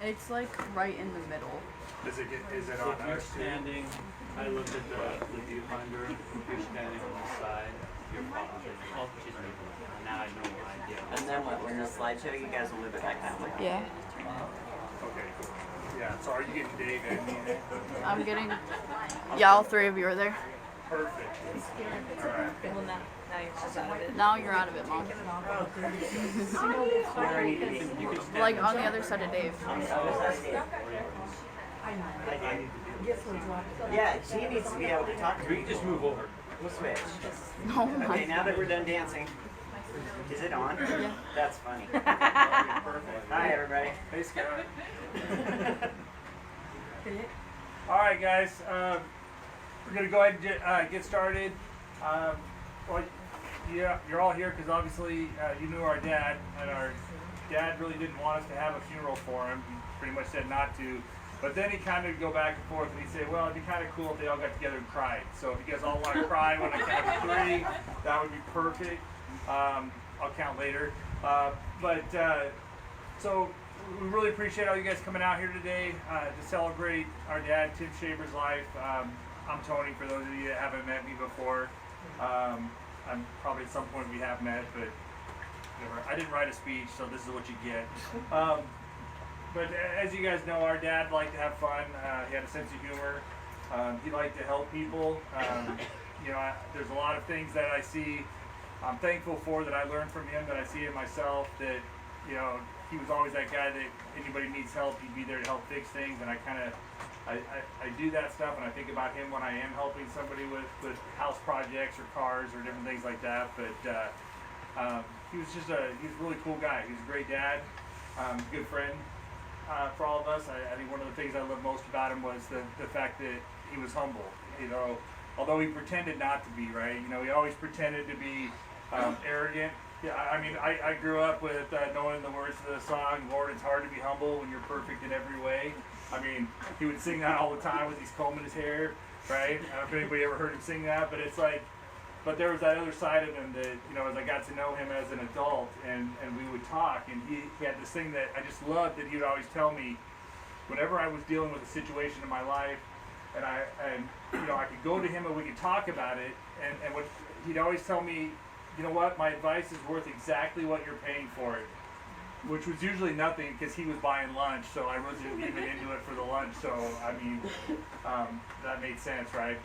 It's like right in the middle. Is it So on if you're us too? standing, I looked at the viewfinder. If you're standing on the side, you're positive. Oh, she's moving. Now I know why. Yeah. And then what? When the slideshow, you guys will move it back that way. Yeah. Okay. Yeah. So are you getting Dave and me? I'm getting. Yeah, all three of you are there. Perfect. All right. Well, now you're just out of it. Now you're out of it, Mom. Where I need to be. You can stand Like on the other side of Dave. Yeah, she needs to be able to talk to We me. can just move over. We'll switch. Oh Okay, my. now that we're done dancing, is it on? Yeah. That's funny. Perfect. Hi, everybody. Hey, Scott. All right, guys. We're gonna go ahead and get started. Well, yeah, you're all here because obviously you knew our dad, and our dad really didn't want us to have a funeral for him. He pretty much said not to. But then he kind of go back and forth, and he'd say, "Well, it'd be kind of cool if they all got together and cried. So if you guys all want to cry when I count to 3, that would be perfect. I'll count later. So we really appreciate all you guys coming out here today to celebrate our dad, Tim Shaver's life. I'm Tony, for those of you that haven't met me before. I'm probably at some point we have met, but whatever. I didn't write a speech, so this is what you get. But as you guys know, our dad liked to have fun. He had a sense of humor. He liked to help people. There's a lot of things that I see I'm thankful for that I learned from him, that I see in myself, that, he was always that guy that anybody needs help, he'd be there to help fix things. And I do that stuff, and I think about him when I am helping somebody with house projects or cars or different things like that. But he was he's a really cool guy. He was a great dad, good friend for all of us. I think one of the things I loved most about him was the fact that he was humble. Although he pretended not to be, right? He always pretended to be arrogant. Yeah, I grew up with knowing the words to the song, "Lord, it's hard to be humble when you're perfect in every way." He would sing that all the time as he's combing his hair, right? I don't know if anybody ever heard him sing that, but it's like, but there was that other side of him that, as I got to know him as an adult and we would talk, and he had this thing that I just loved, that he would always tell me whenever I was dealing with a situation in my life, and I could go to him and we could talk about it, and what he'd always tell me, "You know what, my advice is worth exactly what you're paying for it," which was usually nothing because he was buying lunch, so I wasn't even into it for the lunch. So that made sense, right?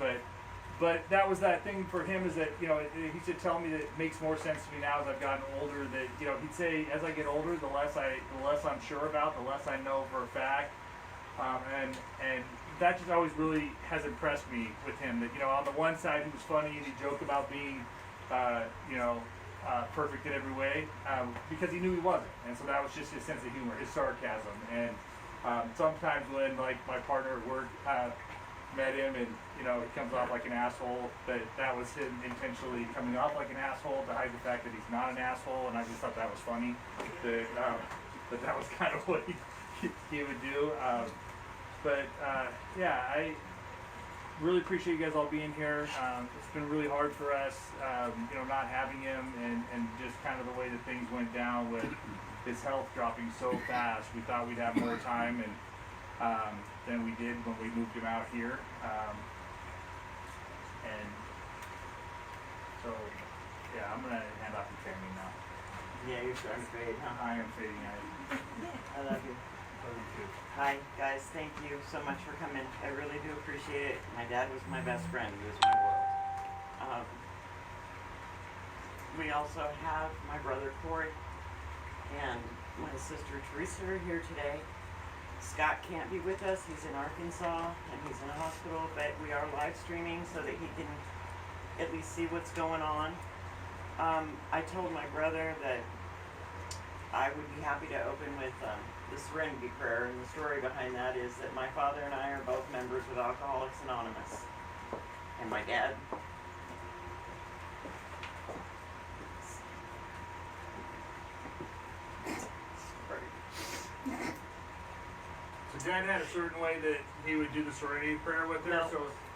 But that was that thing for him, is that he should tell me that it makes more sense to me now as I've gotten older. That he'd say, as I get older, the less I'm sure about, the less I know for a fact, and that just always really has impressed me with him. That on the one side he was funny and he joked about being perfect in every way, because he knew he wasn't, and so that was just his sense of humor, his sarcasm. And sometimes when my partner at work met him and he comes off like an asshole, that was him intentionally coming off like an asshole to hide the fact that he's not an asshole, and I just thought that was funny, that was kind of what he would do. I really appreciate you guys all being here. It's been really hard for us, not having him, and just kind of the way that things went down with his health dropping so fast. We thought we'd have more time, and than we did when we moved him out here. I'm gonna hand off to Tammy now. Yeah, you're starting to fade, huh? I am fading out. I love you. Hi, guys. Thank you so much for coming. I really do appreciate it. My dad was my best friend. He was my world. We also have my brother Corey and my sister Teresa are here today. Scott can't be with us. He's in Arkansas and he's in a hospital, but we are live streaming so that he can at least see what's going on. I told my brother that I would be happy to open with the Serenity Prayer, and the story behind that is that my father and I are both members with Alcoholics Anonymous, and my dad. So Dad had a certain way that he would do the Serenity Prayer with her.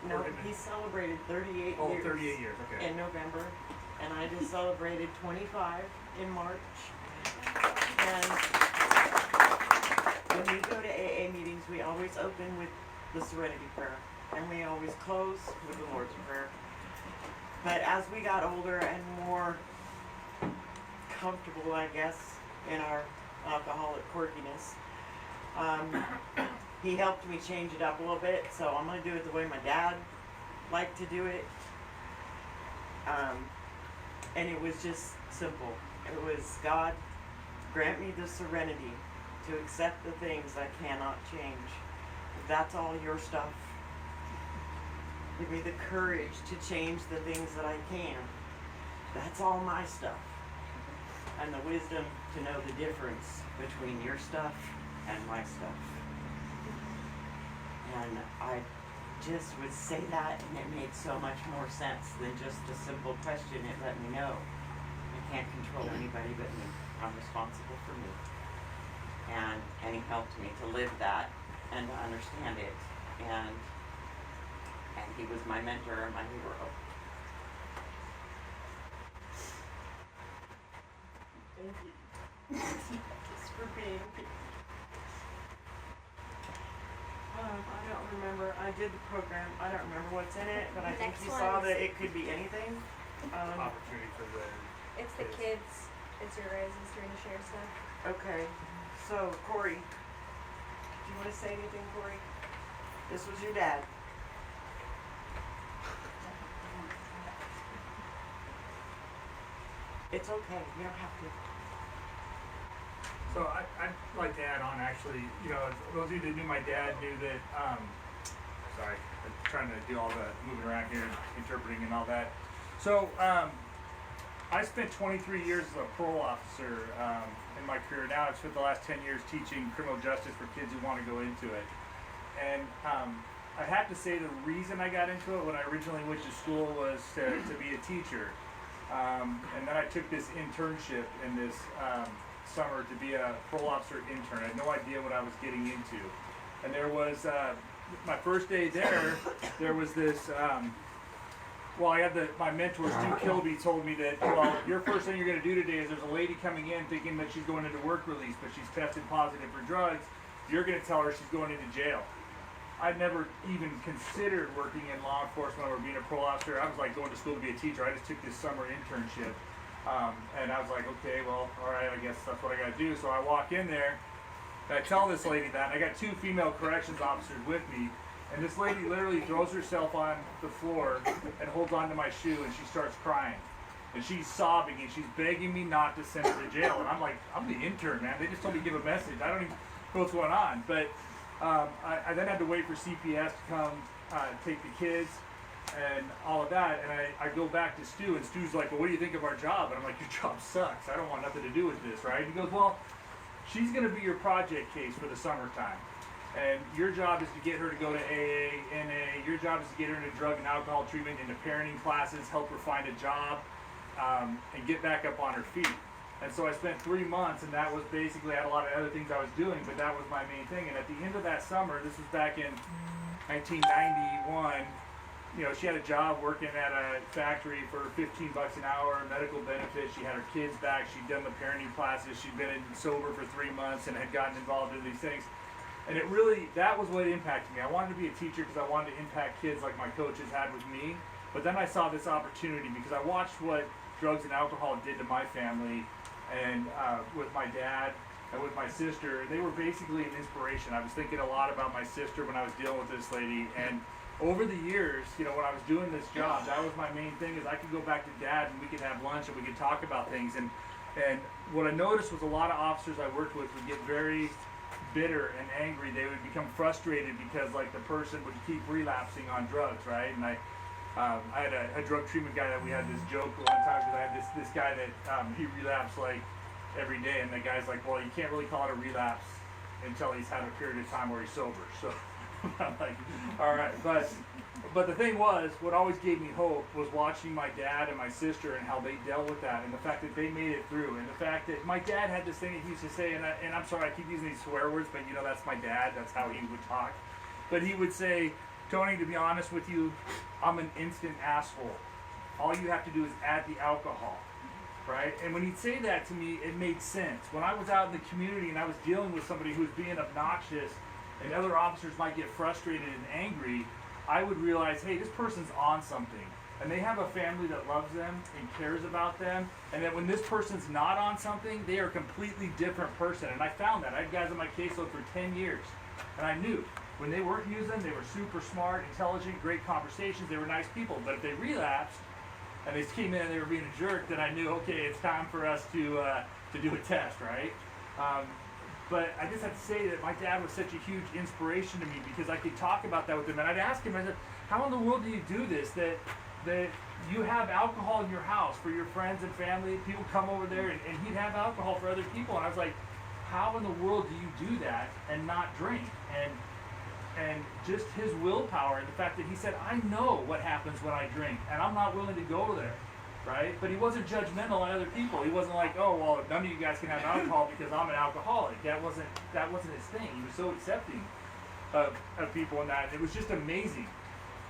No, he celebrated 38 years. Oh, 38 years, okay. In November, and I just celebrated 25 in March. And when we go to AA meetings, we always open with the Serenity Prayer, and we always close with the Lord's Prayer. But as we got older and more comfortable, I guess, in our alcoholic quirkiness, he helped me change it up a little bit. So I'm going to do it the way my dad liked to do it. And it was just simple. It was, God, grant me the serenity to accept the things I cannot change. If that's all your stuff, give me the courage to change the things that I can. That's all my stuff. And the wisdom to know the difference between your stuff and my stuff. And I just would say that, and it made so much more sense than just a simple question. It let me know I can't control anybody but me. I'm responsible for me. And he helped me to live that and to understand it. And he was my mentor and my hero. Thank you. Just for being here. I don't remember. I did the program. I don't remember what's in it, but I think Next you saw one's- that it could be anything. Opportunity for the It's the kids. It's your guys' turn to share stuff. Okay, so Corey, do you want to say anything, Corey? This was your dad. It's okay. You don't have to. So I'd like to add on actually, you know, those of you that knew my dad knew that, sorry, I'm trying to do all the moving around here and interpreting and all that. So I spent 23 years as a parole officer in my career. Now I've spent the last 10 years teaching criminal justice for kids who want to go into it. And I have to say the reason I got into it when I originally went to school was to be a teacher. And then I took this internship in this summer to be a parole officer intern. I had no idea what I was getting into. And there was, my first day there was this, well, I had my mentor, Stu Kilby, told me that, well, your first thing you're going to do today is there's a lady coming in thinking that she's going into work release, but she's tested positive for drugs. You're going to tell her she's going into jail. I'd never even considered working in law enforcement or being a parole officer. I was like going to school to be a teacher. I just took this summer internship. And I was like, okay, well, all right, I guess that's what I got to do. So I walk in there, and I tell this lady that, and I got two female corrections officers with me, and this lady literally throws herself on the floor and holds onto my shoe, and she starts crying. And she's sobbing, and she's begging me not to send her to jail. And I'm like, I'm the intern, man. They just told me to give a message. I don't even know what's going on. But I then had to wait for CPS to come take the kids and all of that, and I go back to Stu, and Stu's like, well, what do you think of our job? And I'm like, your job sucks. I don't want nothing to do with this, right? He goes, well, she's going to be your project case for the summertime, and your job is to get her to go to AA, NA. Your job is to get her into drug and alcohol treatment, into parenting classes, help her find a job, and get back up on her feet. And so I spent 3 months, and that was basically, I had a lot of other things I was doing, but that was my main thing. And at the end of that summer, this was back in 1991, you know, she had a job working at a factory for $15 an hour, medical benefits. She had her kids back. She'd done the parenting classes. She'd been sober for 3 months and had gotten involved in these things. And it really, that was what impacted me. I wanted to be a teacher because I wanted to impact kids like my coaches had with me. But then I saw this opportunity because I watched what drugs and alcohol did to my family, and with my dad and with my sister. They were basically an inspiration. I was thinking a lot about my sister when I was dealing with this lady, and over the years, you know, when I was doing this job, that was my main thing, is I could go back to Dad and we could have lunch and we could talk about things. And what I noticed was a lot of officers I worked with would get very bitter and angry. They would become frustrated because, like, the person would keep relapsing on drugs, right? And I had a drug treatment guy that we had this joke one time, because I had this guy that he relapsed like every day, and the guy's like, well, you can't really call it a relapse until he's had a period of time where he's sober. So I'm like, all right. But the thing was, what always gave me hope was watching my dad and my sister and how they dealt with that, and the fact that they made it through, and the fact that my dad had this thing that he used to say, and I'm sorry I keep using these swear words, but you know, that's my dad, that's how he would talk. But he would say, Tony, to be honest with you, I'm an instant asshole. All you have to do is add the alcohol. right? And when he'd say that to me, it made sense. When I was out in the community and I was dealing with somebody who was being obnoxious and other officers might get frustrated and angry, I would realize, hey, this person's on something. And they have a family that loves them and cares about them. And that when this person's not on something, they are a completely different person. And I found that. I had guys on my caseload for 10 years. And I knew when they weren't using, they were super smart, intelligent, great conversations. They were nice people. But if they relapsed and they came in and they were being a jerk, then I knew, okay, it's time for us to do a test, right? But I just have to say that my dad was such a huge inspiration to me because I could talk about that with him. And I'd ask him, I said, how in the world do you do this? That you have alcohol in your house for your friends and family. People come over there and he'd have alcohol for other people. And I was like, how in the world do you do that and not drink? And just his willpower and the fact that he said, I know what happens when I drink and I'm not willing to go there, right? But he wasn't judgmental on other people. He wasn't like, oh, well, none of you guys can have alcohol because I'm an alcoholic. That wasn't his thing. He was so accepting of people and that. And it was just amazing.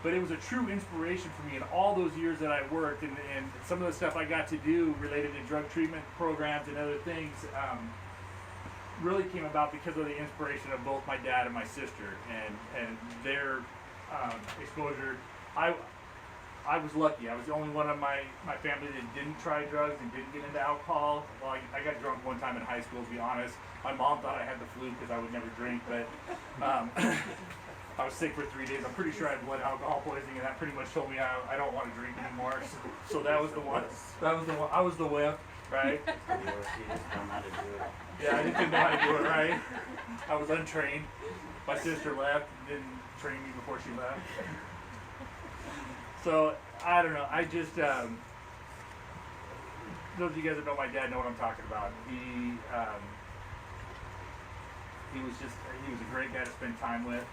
But it was a true inspiration for me in all those years that I worked and some of the stuff I got to do related to drug treatment programs and other things really came about because of the inspiration of both my dad and my sister and their exposure. I was lucky. I was the only one of my family that didn't try drugs and didn't get into alcohol. Well, I got drunk one time in high school, to be honest. My mom thought I had the flu because I would never drink, but I was sick for 3 days. I'm pretty sure I had blood alcohol poisoning, and that pretty much told me I don't want to drink anymore. So that was the one. That was the one. I was the whip, right? You just don't know how to do it. Yeah, I didn't know how to do it right. I was untrained. My sister left and didn't train me before she left. So I don't know. I just those of you guys that know my dad know what I'm talking about. He was a great guy to spend time with.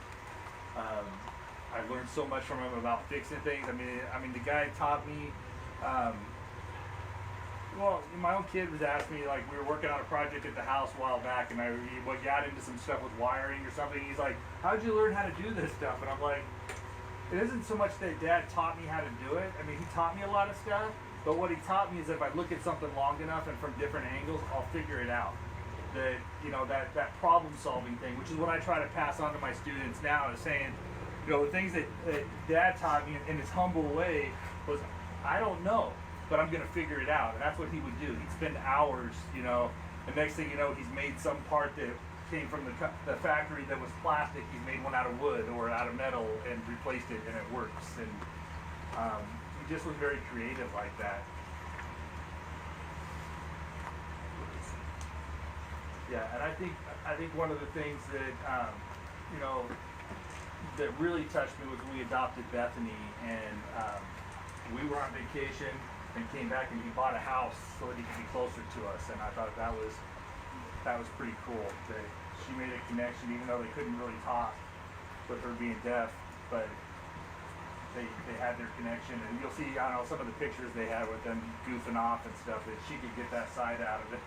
I learned so much from him about fixing things. I mean, the guy taught me. Well, my own kid was asking me, like, we were working on a project at the house a while back, and he got into some stuff with wiring or something. He's like, "How'd you learn how to do this stuff?" And I'm like, it isn't so much that Dad taught me how to do it. I mean, he taught me a lot of stuff, but what he taught me is if I look at something long enough and from different angles, I'll figure it out. That, you know, that problem-solving thing, which is what I try to pass on to my students now, is saying, you know, the things that Dad taught me in his humble way was, I don't know, but I'm going to figure it out. And that's what he would do. He'd spend hours, you know, and next thing you know, he's made some part that came from the factory that was plastic. He's made one out of wood or out of metal and replaced it, and it works. And he just was very creative like that. Yeah, and I think one of the things that you know, that really touched me was when we adopted Bethany, and we were on vacation and came back, and he bought a house so that he could be closer to us, and I thought that was pretty cool that she made a connection, even though they couldn't really talk with her being deaf, but they had their connection. And you'll see, I don't know, some of the pictures they had with them goofing off and stuff, that she could get that side out of it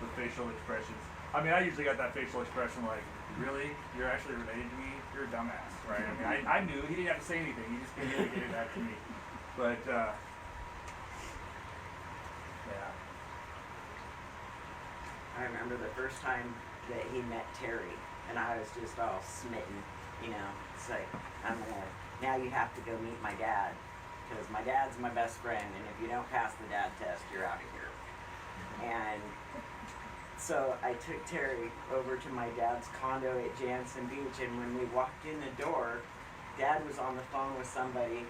with facial expressions. I mean, I usually got that facial expression like, really? You're actually related to me? You're a dumbass, right? I mean, I knew. He didn't have to say anything. He just communicated that to me. But, yeah. I remember the first time that he met Terry, and I was just all smitten, you know. It's like, now you have to go meet my dad, because my dad's my best friend, and if you don't pass the dad test, you're out of here. And so I took Terry over to my dad's condo at Jansen Beach, and when we walked in the door, Dad was on the phone with somebody,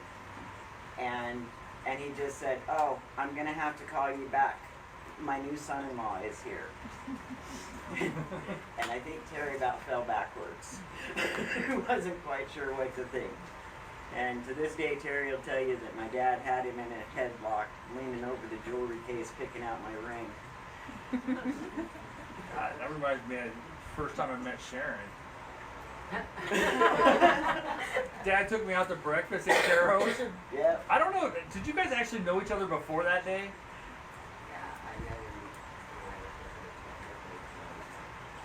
and he just said, "Oh, I'm gonna have to call you back. My new son-in-law is here." And I think Terry about fell backwards. He wasn't quite sure what to think. And to this day, Terry will tell you that my dad had him in a headlock, leaning over the jewelry case, picking out my ring. God, that reminds me of the first time I met Sharon. Dad took me out to breakfast at Carro's. Yep. I don't know, did you guys actually know each other before that day?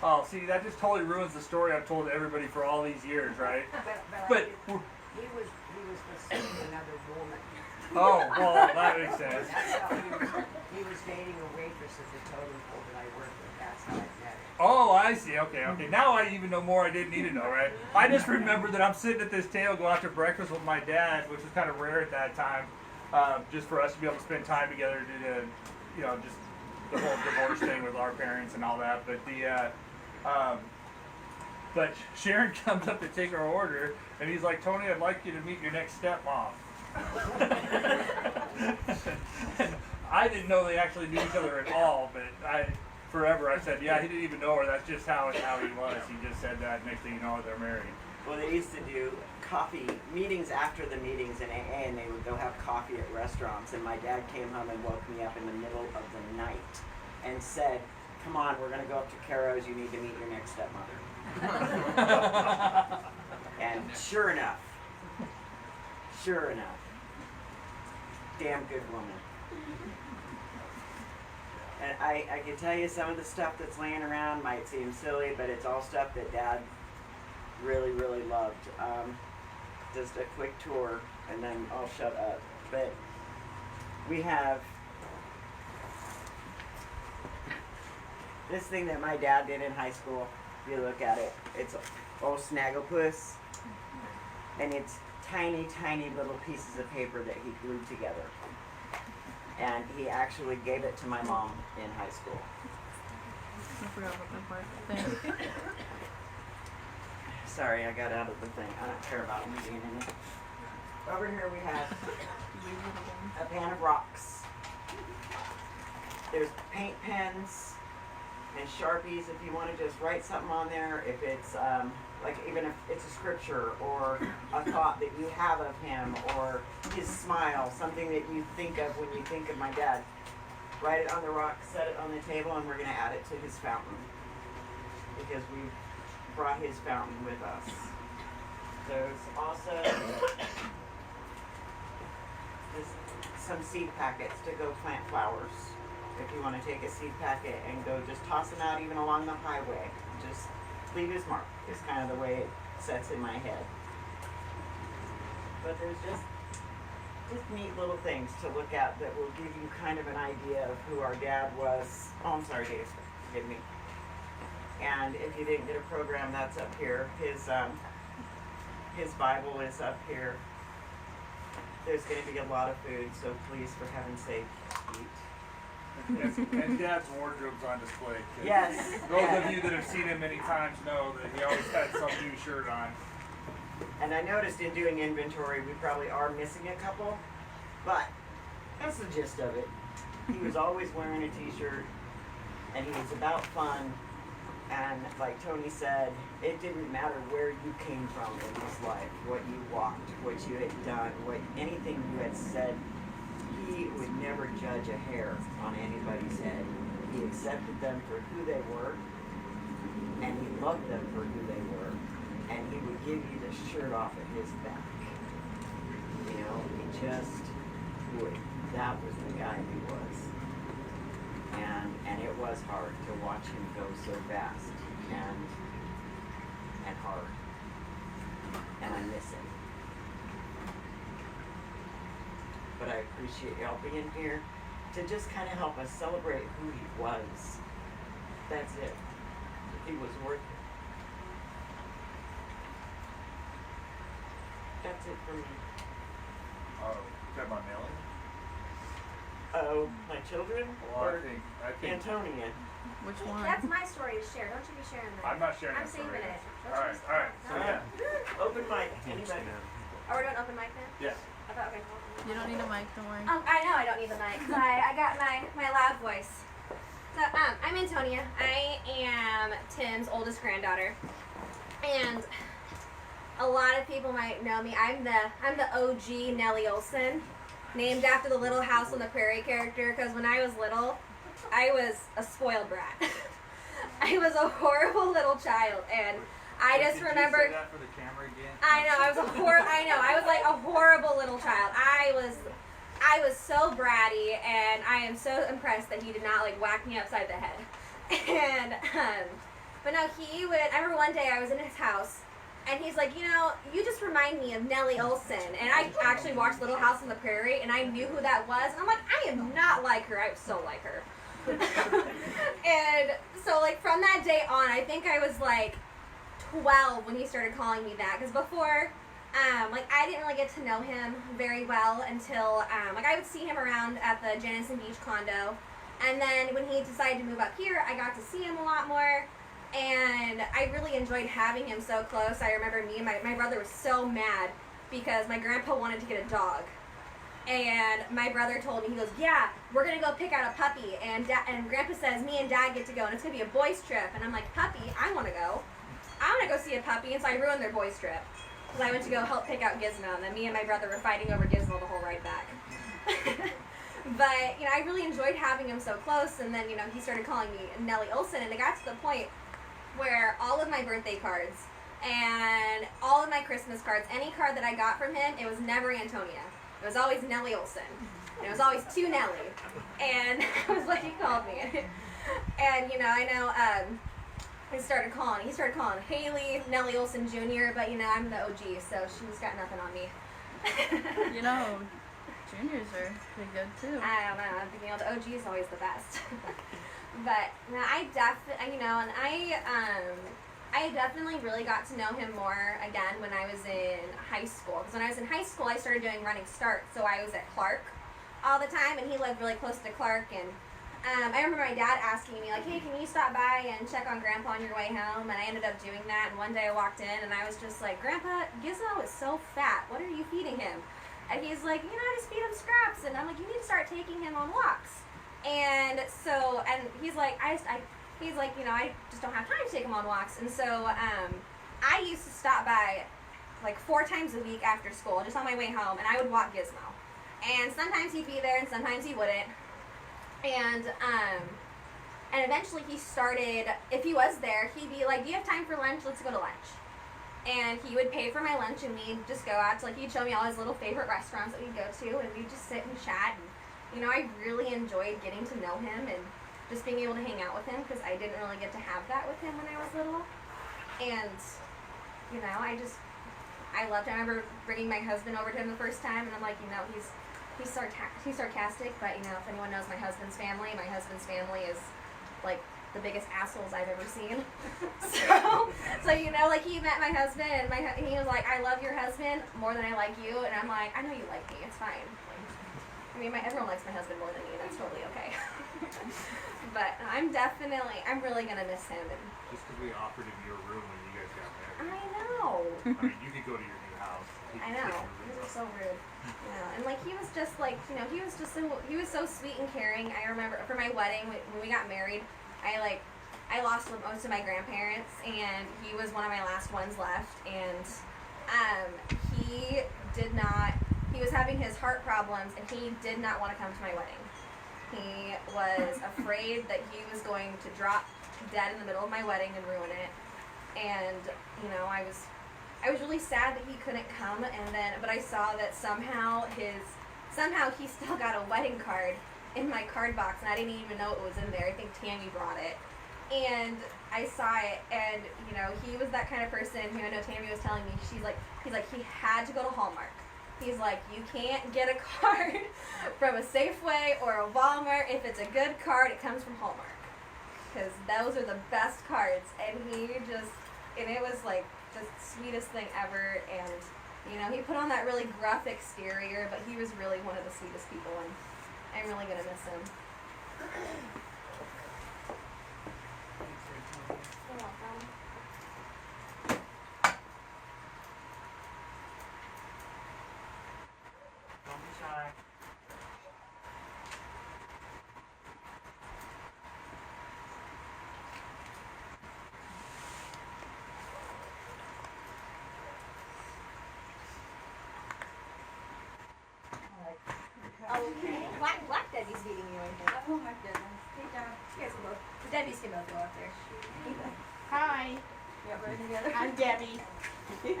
Oh, see, that just totally ruins the story I've told everybody for all these years, right? But he was pursuing another woman. oh, well, that makes sense. That's how he was dating of the totem pole that I work with. That's how I met it. Oh, I see. Okay. Now I even know more I didn't need to know, right? I just remember that I'm sitting at this table going out to breakfast with my dad, which was kind of rare at that time, just for us to be able to spend time together to, just the whole divorce thing with our parents and all that. But Sharon comes up to take our order, and he's like, Tony, I'd like you to meet your next stepmom. I didn't know they actually knew each other at all, but forever I said, yeah, he didn't even know her. That's just how he was. He just said that. Next thing you know, they're married. Well, they used to do coffee meetings after the meetings in AA, and they would go have coffee at restaurants. And my dad came home and woke me up in the middle of the night and said, come on, we're going to go up to Caro's. You need to meet your next stepmother. And sure enough, damn good woman. And I can tell you some of the stuff that's laying around might seem silly, but it's all stuff that Dad really, really loved. Just a quick tour, and then I'll shut up. But we have this thing that my dad did in high school. If you look at it, it's old Snagglepuss, and it's tiny, tiny little pieces of paper that he glued together. And he actually gave it to my mom in high school. I forgot about that part. Thanks. Sorry, I got out of the thing. I don't care about reading any. Over here we have a pan of rocks. There's paint pens and Sharpies if you want to just write something on there. If it's like even if it's a scripture or a thought that you have of him or his smile, something that you think of when you think of my dad. Write it on the rock, set it on the table, and we're going to add it to his fountain because we brought his fountain with us. There's also some seed packets to go plant flowers. If you want to take a seed packet and go just toss them out even along the highway, just leave his mark is kind of the way it sets in my head. But there's just neat little things to look at that will give you kind of an idea of who our dad was. Oh, I'm sorry, Dave. Forgive me. And if you didn't get a program, that's up here. His Bible is up here. There's going to be a lot of food, so please, for heaven's sake, eat. Yes, and Dad's wardrobe's on display. Yes. Those of you that have seen him many times know that he always had some new shirt on. And I noticed in doing inventory, we probably are missing a couple, but that's the gist of it. He was always wearing a t-shirt, and he was about fun. And like Tony said, it didn't matter where you came from in this life, what you walked, what you had done, anything you had said. He would never judge a hair on anybody's head. He accepted them for who they were, and he loved them for who they were. And he would give you the shirt off of his back. You know, he just would. That was the guy he was. And it was hard to watch him go so fast and hard. And I miss him. But I appreciate y'all being here to just kind of help us celebrate who he was. That's it. He was worth it. That's it for me. Oh, talking about Nelly? Oh, my children? Well, Or I think. Antonia? Which one? That's my story to share. Don't you be sharing that. I'm not sharing I'm that story. saving it. Don't Alright, you alright. So no. yeah. Open mic. Anybody? Oh, we're doing open mic then? Yes. I thought, okay. You don't need a mic, don't worry. I know I don't need the mic. I got my loud voice. So, I'm Antonia. I am Tim's oldest granddaughter. And a lot of people might know me. I'm the OG Nellie Olson, named after the Little House on the Prairie character, because when I was little, I was a spoiled brat. I was a horrible little child, and I just remember. Did you say that for the camera again? I know, I was like a horrible little child. I was so bratty, and I am so impressed that he did not like whack me upside the head. And but no, I remember one day I was in his house, and he's like, you just remind me of Nellie Olson. And I actually watched Little House on the Prairie, and I knew who that was. And I'm like, I am not like her. I was so like her. And so, like, from that day on, I think I was like 12 when he started calling me that. Because before, like, I didn't really get to know him very well until, like, I would see him around at the Janison Beach condo. And then when he decided to move up here, I got to see him a lot more. And I really enjoyed having him so close. I remember me and my brother was so mad because my grandpa wanted to get a dog. And my brother told me, he goes, yeah, we're going to go pick out a puppy. And Grandpa says, me and Dad get to go, and it's going to be a boys' trip. And I'm like, puppy? I want to go. I want to go see a puppy. And so I ruined their boys' trip. Because I went to go help pick out Gizmo. And then me and my brother were fighting over Gizmo the whole ride back. But, you know, I really enjoyed having him so close. And then, you know, he started calling me Nellie Olson. And it got to the point where all of my birthday cards and all of my Christmas cards, any card that I got from him, it was never Antonia. It was always Nellie Olson. And it was always to Nellie. And that was what he called me. And, you know, I know he started calling Haley Nellie Olson Jr., but, you know, I'm the OG, so she's got nothing on me. You know, juniors are pretty good too. I don't know. You know, the OG is always the best. But, no, I definitely, you know, and I definitely really got to know him more again when I was in high school. Because when I was in high school, I started doing running start. So I was at Clark all the time, and he lived really close to Clark. And I remember my dad asking me, like, hey, can you stop by and check on Grandpa on your way home? And I ended up doing that. And one day I walked in, and I was just like, Grandpa, Gizmo is so fat. What are you feeding him? And he's like, you know, I just feed him scraps. And I'm like, you need to start taking him on walks. And so, and he's like, he's like, you know, I just don't have time to take him on walks. And so I used to stop by like 4 times a week after school, just on my way home, and I would walk Gizmo. And sometimes he'd be there, and sometimes he wouldn't. And eventually he started, if he was there, he'd be like, do you have time for lunch? Let's go to lunch. And he would pay for my lunch, and we'd just go out to, like, he'd show me all his little favorite restaurants that we'd go to, and we'd just sit and chat. And, you know, I really enjoyed getting to know him and just being able to hang out with him, because I didn't really get to have that with him when I was little. And, you know, I loved him. I remember bringing my husband over to him the first time, and I'm like, you know, he's sarcastic, but, you know, if anyone knows my husband's family is, like, the biggest assholes I've ever seen. So, you know, like, he met my husband, and he was like, I love your husband more than I like you, and I'm like, I know you like me, it's fine. I mean, everyone likes my husband more than me, that's totally okay. But I'm really gonna miss him. And Just because we offered him your room when you guys got married. I know. I mean, you could go to your new house. He I could know. take your room He was up. so rude. You know, and like he was just like, you know, he was so sweet and caring. I remember for my wedding when we got married, I lost most of my grandparents, and he was one of my last ones left. And he was having his heart problems, and he did not want to come to my wedding. He was afraid that he was going to drop dead in the middle of my wedding and ruin it. And, you know, I was really sad that he couldn't come, but I saw that somehow he still got a wedding card in my card box, and I didn't even know it was in there. I think Tammy brought it. And I saw it, and, you know, he was that kind of person who, I know Tammy was telling me, he's like, he had to go to Hallmark. He's like, you can't get a card from a Safeway or a Walmart. If it's a good card, it comes from Hallmark. Because those are the best cards. And it was like the sweetest thing ever. And, you know, he put on that really gruff exterior, but he was really one of the sweetest people, and I'm really going to miss him. You're welcome. Don't be shy. Okay. Black Debbie's beating you, I think. Oh my goodness. You guys can both. The Debbies can both go up there. Hi, Yeah, we're together. I'm Debbie.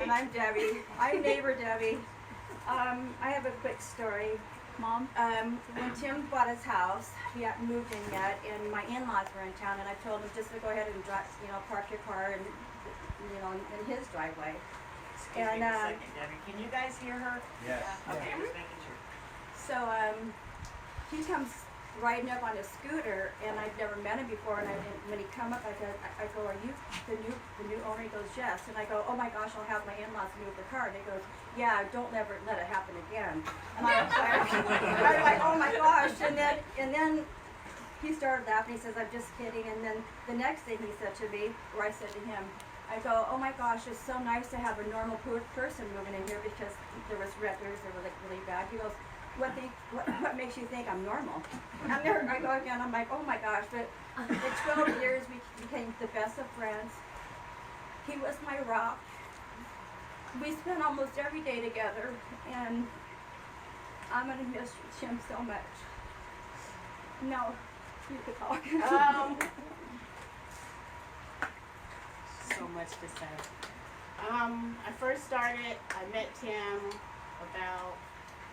And I'm Debbie. I'm neighbor Debbie. I have a quick story. Mom. When Tim bought his house, he hadn't moved in yet, and my in-laws were in town, and I told him just to go ahead and drive, park your car in his driveway. Excuse me And, a second, Debbie. Can you guys hear her? Yes. Okay, just making sure. So he comes riding up on a scooter, and I'd never met him before. And when he come up, I go, are you the new owner? He goes, yes. And I go, oh my gosh, I'll have my in-laws move the car. And he goes, yeah, don't ever let it happen again. And I'm like, oh my gosh. And then he started laughing. He says, I'm just kidding. And then the next thing he said to me, or I said to him, I go, oh my gosh, it's so nice to have a normal person moving in here, because there was renters that were like really bad. He goes, what makes you think I'm normal? I go again, I'm like, oh my gosh. But in 12 years, we became the best of friends. He was my rock. We spent almost every day together, and I'm gonna miss him so much. No, you could talk. So much to say. I first started, I met Tim about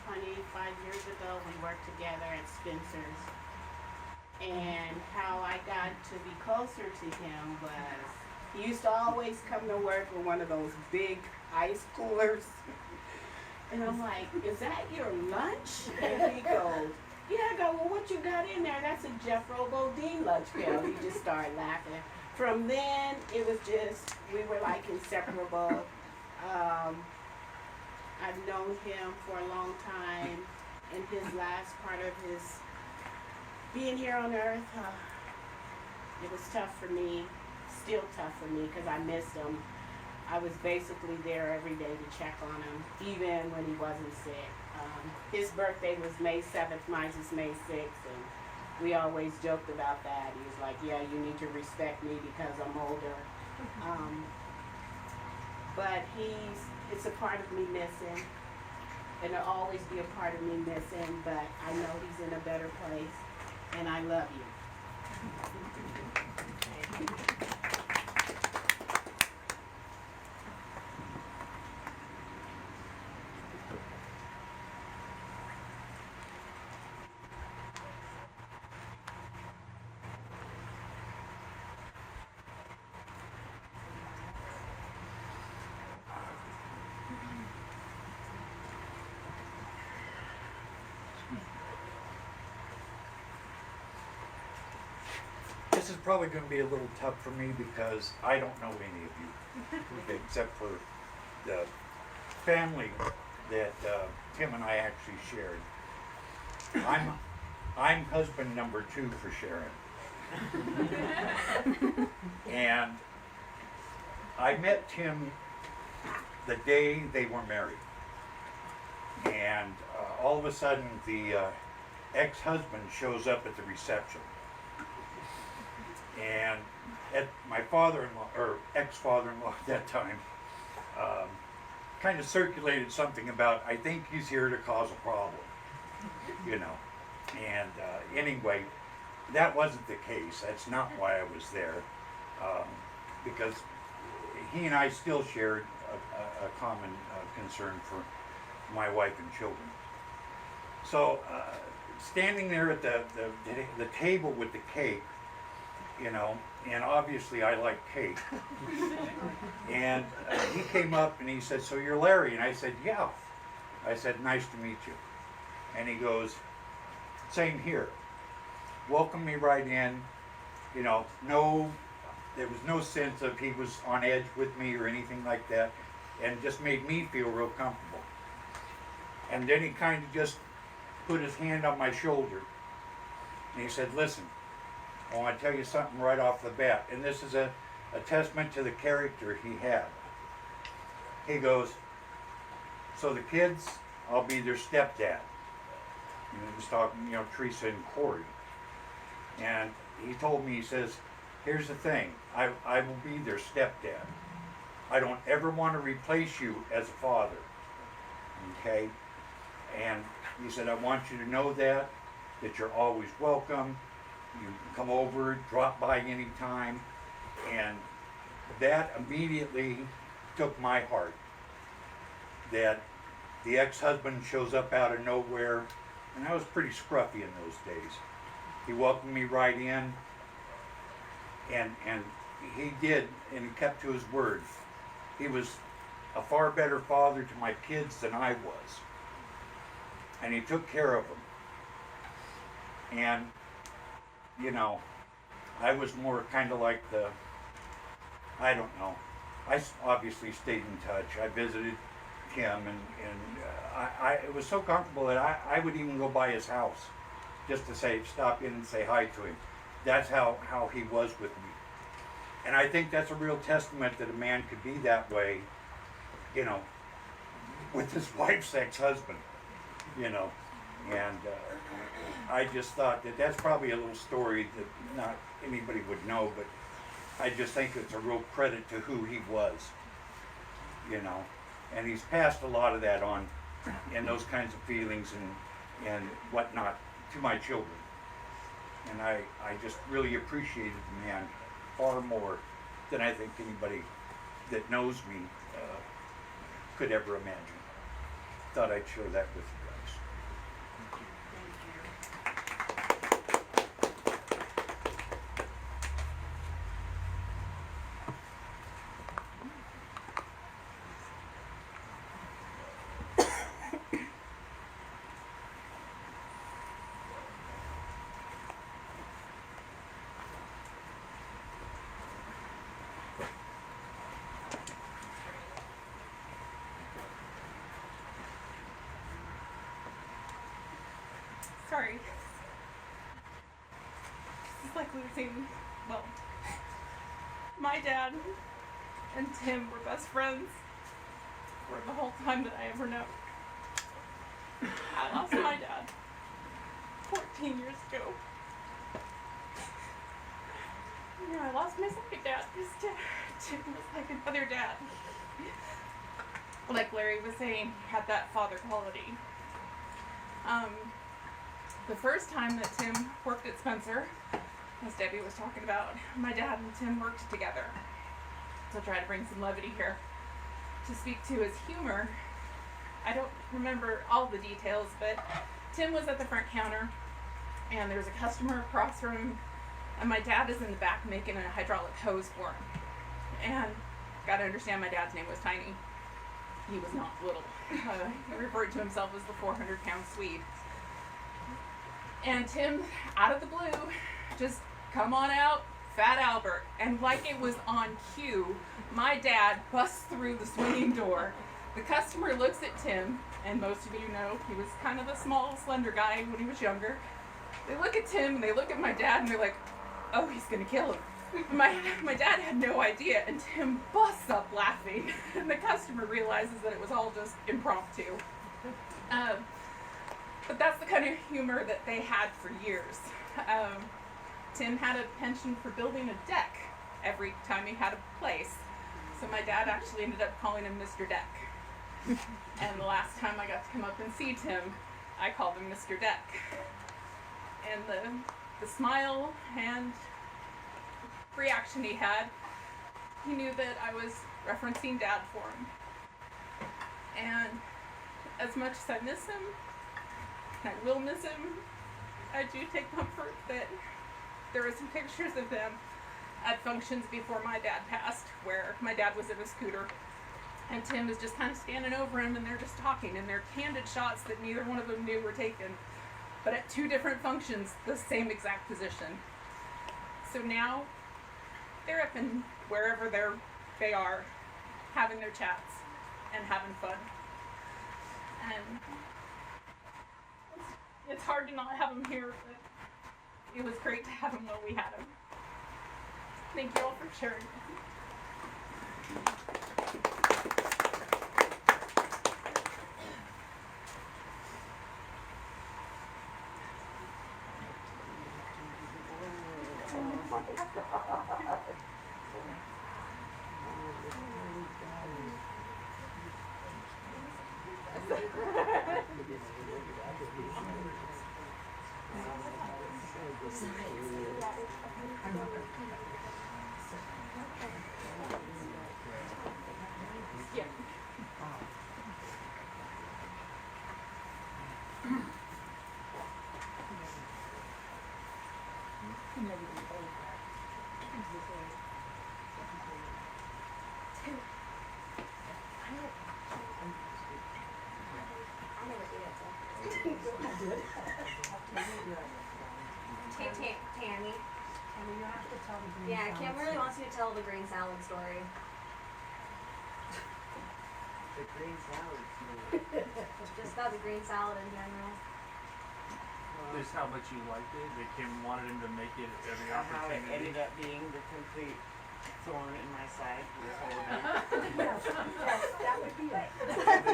25 years ago. We worked together at Spencer's. And how I got to be closer to him was, he used to always come to work with one of those big ice coolers. And I'm like, is that your lunch? And he goes, yeah. I go, well, what you got in there? That's a Jeffro Bodine lunch pail. He just started laughing. From then, it was just, we were like inseparable. I've known him for a long time. In his last part of his being here on earth, it was tough for me, still tough for me, because I missed him. I was basically there every day to check on him, even when he wasn't sick. His birthday was May 7th, mine was May 6th, and we always joked about that. He was like, yeah, you need to respect me because I'm older. But it's a part of me missing, and it'll always be a part of me missing, but I know he's in a better place, and I love you. This is probably going to be a little tough for me because I don't know any of you, except for the family that Tim and I actually shared. I'm husband number 2 for Sharon. And I met Tim the day they were married. And all of a sudden the ex-husband shows up at the reception. And my father-in-law, or ex-father-in-law at that time, kind of circulated something about, I think he's here to cause a problem, you know. And anyway, that wasn't the case. That's not why I was there, because he and I still shared a common concern for my wife and children. So standing there at the table with the cake, you know, and obviously I like cake. And he came up and he said, so you're Larry? And I said, yeah. I said, nice to meet you. And he goes, same here. Welcomed me right in. You know, there was no sense of he was on edge with me or anything like that, and just made me feel real comfortable. And then he kind of just put his hand on my shoulder and he said, listen, I want to tell you something right off the bat, and this is a testament to the character he had. He goes, so the kids, I'll be their stepdad. And he was talking, you know, Teresa and Corey. And he told me, he says, here's the thing, I will be their stepdad. I don't ever want to replace you as a father, okay? And he said, I want you to know that you're always welcome. You can come over, drop by anytime. And that immediately took my heart. That the ex-husband shows up out of nowhere, and I was pretty scruffy in those days. He welcomed me right in, and he did, and he kept to his word. He was a far better father to my kids than I was. And he took care of them. And, you know, I was more kind of like I don't know. Obviously stayed in touch. I visited him, and it was so comfortable that I would even go by his house just to stop in and say hi to him. That's how he was with me. And I think that's a real testament that a man could be that way, you know, with his wife's ex-husband, you know. And I just thought that that's probably a little story that not anybody would know, but I just think it's a real credit to who he was, you know. And he's passed a lot of that on, and those kinds of feelings and whatnot, to my children. And I just really appreciated the man far more than I think anybody that knows me could ever imagine. Thought I'd share that with you guys. Sorry. It's like losing, well, my dad and Tim were best friends for the whole time that I ever know. I lost my dad 14 years ago. You know, I lost my second dad because Tim was like another dad. Like Larry was saying, he had that father quality. The first time that Tim worked at Spencer, as Debbie was talking about, my dad and Tim worked together. So I'll try to bring some levity here. To speak to his humor, I don't remember all the details, but Tim was at the front counter, and there was a customer across from him, and my dad is in the back making a hydraulic hose for him. And gotta understand, my dad's name was Tiny. He was not little. He referred to himself as the 400-pound Swede. And Tim, out of the blue, just come on out, Fat Albert. And like it was on cue, my dad busts through the swinging door. The customer looks at Tim, and most of you know he was kind of a small, slender guy when he was younger. They look at Tim, and they look at my dad, and they're like, oh, he's gonna kill him. My dad had no idea, and Tim busts up laughing. And the customer realizes that it was all just impromptu. But that's the kind of humor that they had for years. Tim had a penchant for building a deck every time he had a place. So my dad actually ended up calling him Mr. Deck. And the last time I got to come up and see Tim, I called him Mr. Deck. And the smile and reaction he had, he knew that I was referencing Dad for him. And as much as I miss him, and I will miss him, I do take comfort that there are some pictures of them at functions before my dad passed, where my dad was in a scooter, and Tim is just kind of standing over him, and they're just talking, and they're candid shots that neither one of them knew were taken, but at two different functions, the same exact position. So now, they're up in wherever they are, having their chats, and having fun. And it's hard to not have them here, but it was great to have them while we had them. Thank you all for sharing with me. Yeah. Tammy. Tammy, you have to tell the green Yeah, salad Kim really story. wants you to tell the green salad story. The green salad. Just about the green salad in general. Just how much you liked it, that Kim wanted him to make it every How it opportunity. ended up being the complete thorn in my side this whole day. Yes, that would be it.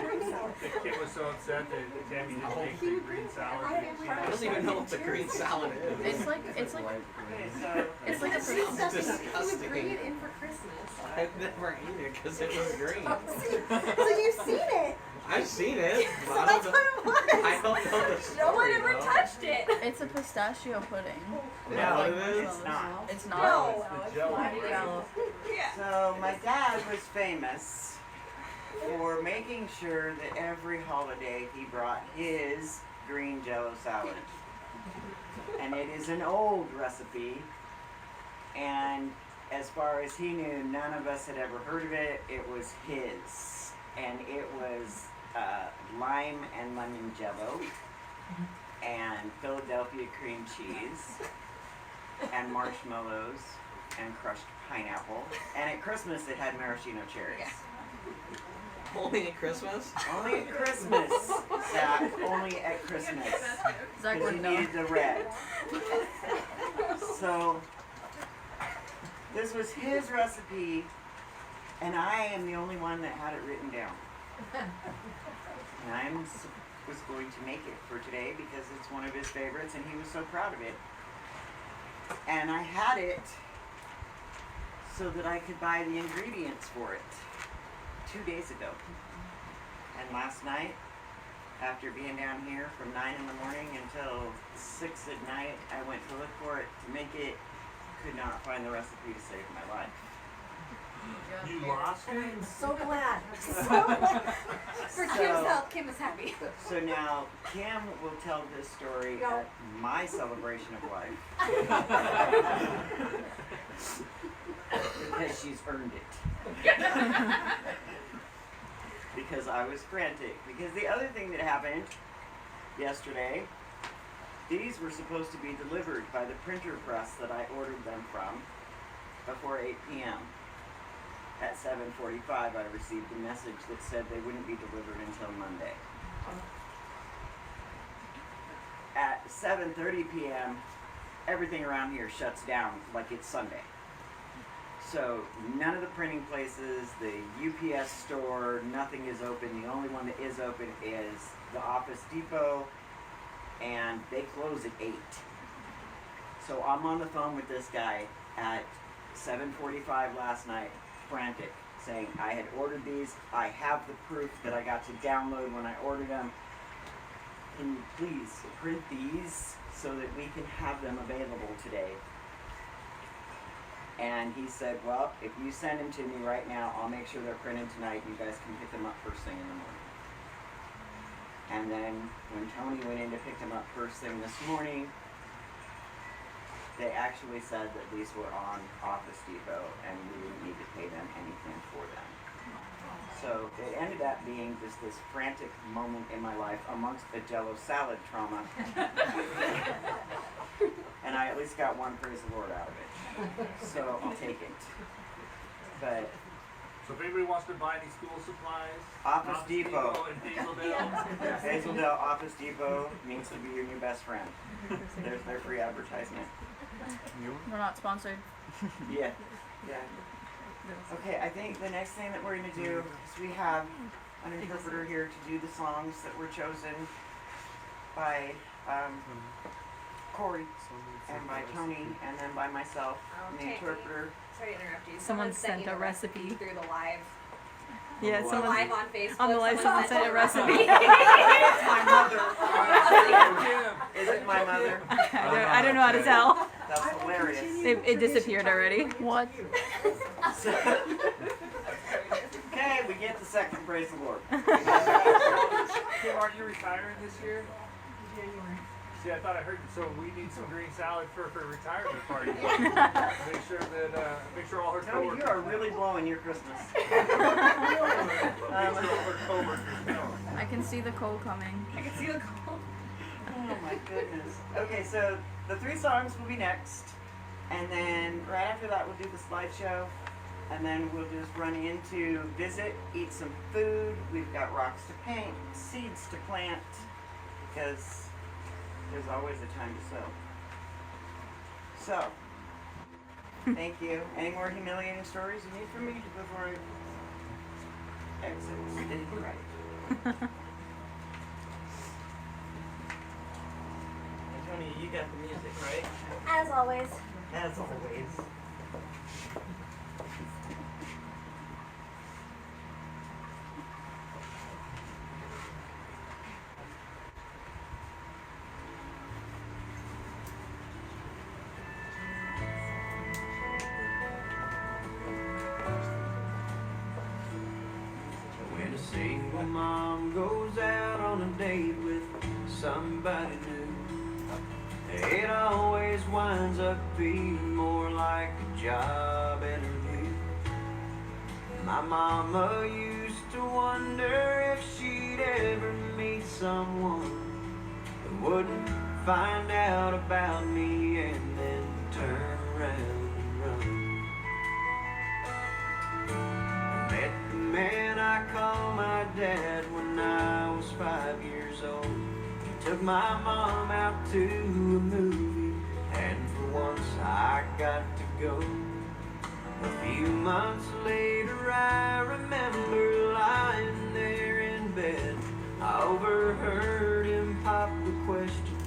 Green salad. That Kim was so upset that Tammy didn't make the green salad. I that she I don't even know what the green salad is. It's like Okay, so it's like a It's disgusting. in for Christmas. I've never eaten it because it was green. So you've seen it. I've seen it. So but that's I what don't know. it was. I don't know the story. No one ever though. touched it. It's a pistachio pudding. Is that No, what it is? it's not. It's not. No. The jello. Jello. Yeah. So my dad was famous for making sure that every holiday he brought his green jello salad. And it is an old recipe, and as far as he knew, none of us had ever heard of it. It was his, and it was lime and lemon jello, and Philadelphia cream cheese, and marshmallows, and crushed pineapple. And at Christmas, it had maraschino cherries. Only at Christmas? Only at Christmas, Zach. Only at Christmas. Zach Because would he know. needed the red. So, this was his recipe, and I am the only one that had it written down. And I was going to make it for today because it's one of his favorites, and he was so proud of it. And I had it so that I could buy the ingredients for it 2 days ago. And last night, after being down here from 9 in the morning until 6 at night, I went to look for it to make it. Could not find the recipe to save my life. You lost it? I'm so glad. So glad. For Kim's So- health, Kim is happy. So now Kim will tell this story No. at my celebration of life. Because she's earned it. Because I was frantic. Because the other thing that happened yesterday, these were supposed to be delivered by the printer press that I ordered them from before 8 p.m. At 7:45, I received a message that said they wouldn't be delivered until Monday. At 7:30 p.m., everything around here shuts down like it's Sunday. So none of the printing places, the UPS store, nothing is open. The only one that is open is the Office Depot, and they close at 8. So I'm on the phone with this guy at 7:45 last night, frantic, saying I had ordered these. I have the proof that I got to download when I ordered them. Can you please print these so that we can have them available today? And he said, well, if you send them to me right now, I'll make sure they're printed tonight. You guys can pick them up first thing in the morning. And then when Tony went in to pick them up first thing this morning, they actually said that these were on Office Depot and we didn't need to pay them anything for them. So it ended up being just this frantic moment in my life amongst the Jello salad trauma. And I at least got one praise the Lord out of it. So I'll take it. But So if anybody wants to buy any school supplies, Office Depot. in Hazeldale. Hazeldale Office Depot means to be your new best friend. There's their free advertisement. We're not sponsored. Yeah. Yeah. Okay, I think the next thing that we're gonna do is we have an interpreter here to do the songs that were chosen by Corey and by Tony and then by myself and the Okay. interpreter. Sorry to interrupt you. Someone sent sent you a the recipe. through the live. Yeah, Wow. The someone live on Facebook. on the live someone sent a recipe. It's my mother. Kim. Is it my mother? I don't know how to tell. That's hilarious. It disappeared already. What? Okay, we get the second praise the Lord. Kim, aren't you retiring this year? January. See, I thought I heard. So we need some green salad for her retirement party. Make sure all her Tony, coworkers. you are really blowing your Christmas. Make sure all her coworkers know. I can see the coal coming. I can see the cold. Oh my goodness. Okay, so the 3 songs will be next, and then right after that we'll do the slideshow, and then we'll just run into visit, eat some food. We've got rocks to paint, seeds to plant, because there's always a time to sow. So, thank you. Any more humiliating stories you need from me before I exit stage right? Tony, you got the music, right? As always. As always. When a single mom goes out on a date with somebody new, it always winds up being more like a job interview. My mama used to wonder if she'd ever meet someone that wouldn't find out about me and then turn around and run. I met the man I call my dad when I was 5 years old. He took my mom out to a movie, and for once I got to go. A few months later I remember lying there in bed. I overheard him pop the question,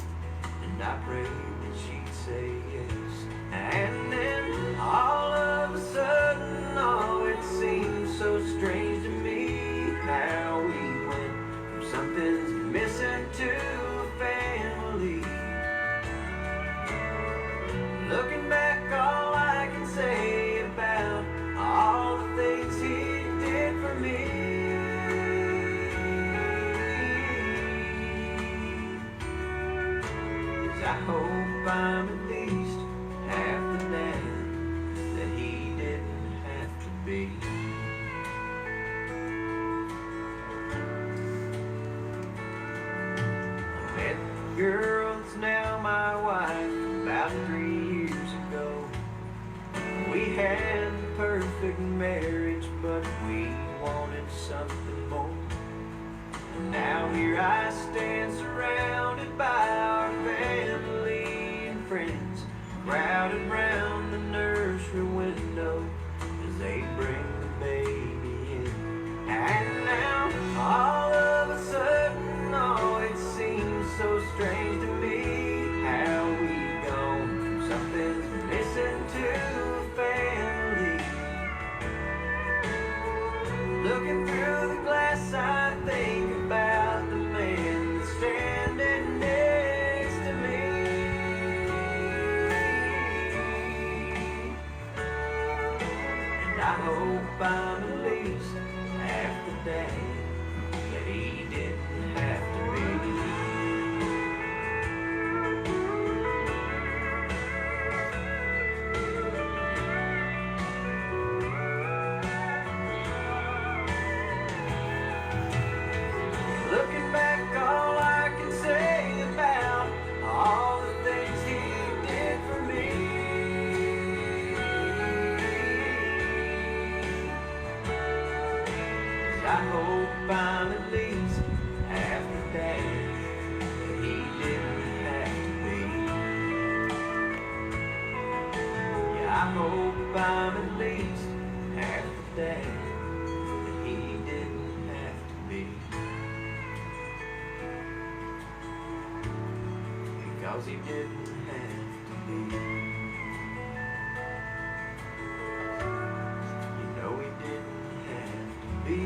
and I prayed that she'd say yes. And then all of a sudden, oh, it seemed so strange to me how we went from something's missing to a family. Looking back, all I can say about all the things he did for me is I hope I'm at least half the dad that he didn't have to be. I met the girl that's now my wife about 3 years ago. We had the perfect marriage, but we wanted something more. And now here I stand surrounded by our family and friends, crowded round the nursery window as they bring the baby in. And now all of a sudden, oh, it seems so strange to me how we gone from something's missing to a family. Looking through the glass, I think about the man that's standing next to me. And I hope I'm at least half the dad that he didn't have to be. Looking back, all I can say about all the things he did for me is I hope I'm at least half the dad that he didn't have to be. Yeah, I hope I'm at least half the dad that he didn't have to be. Because he didn't have to be. You know he didn't have to be.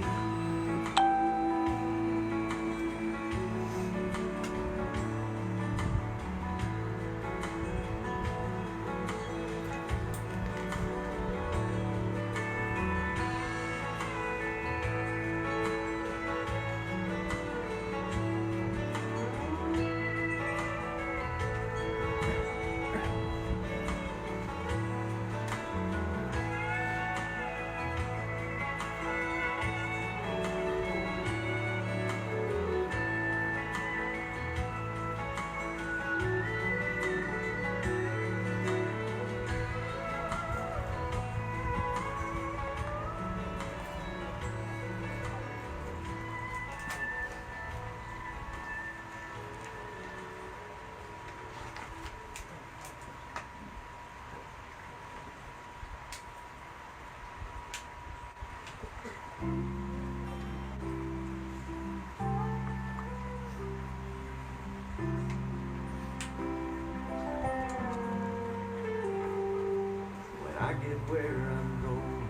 get where I'm going,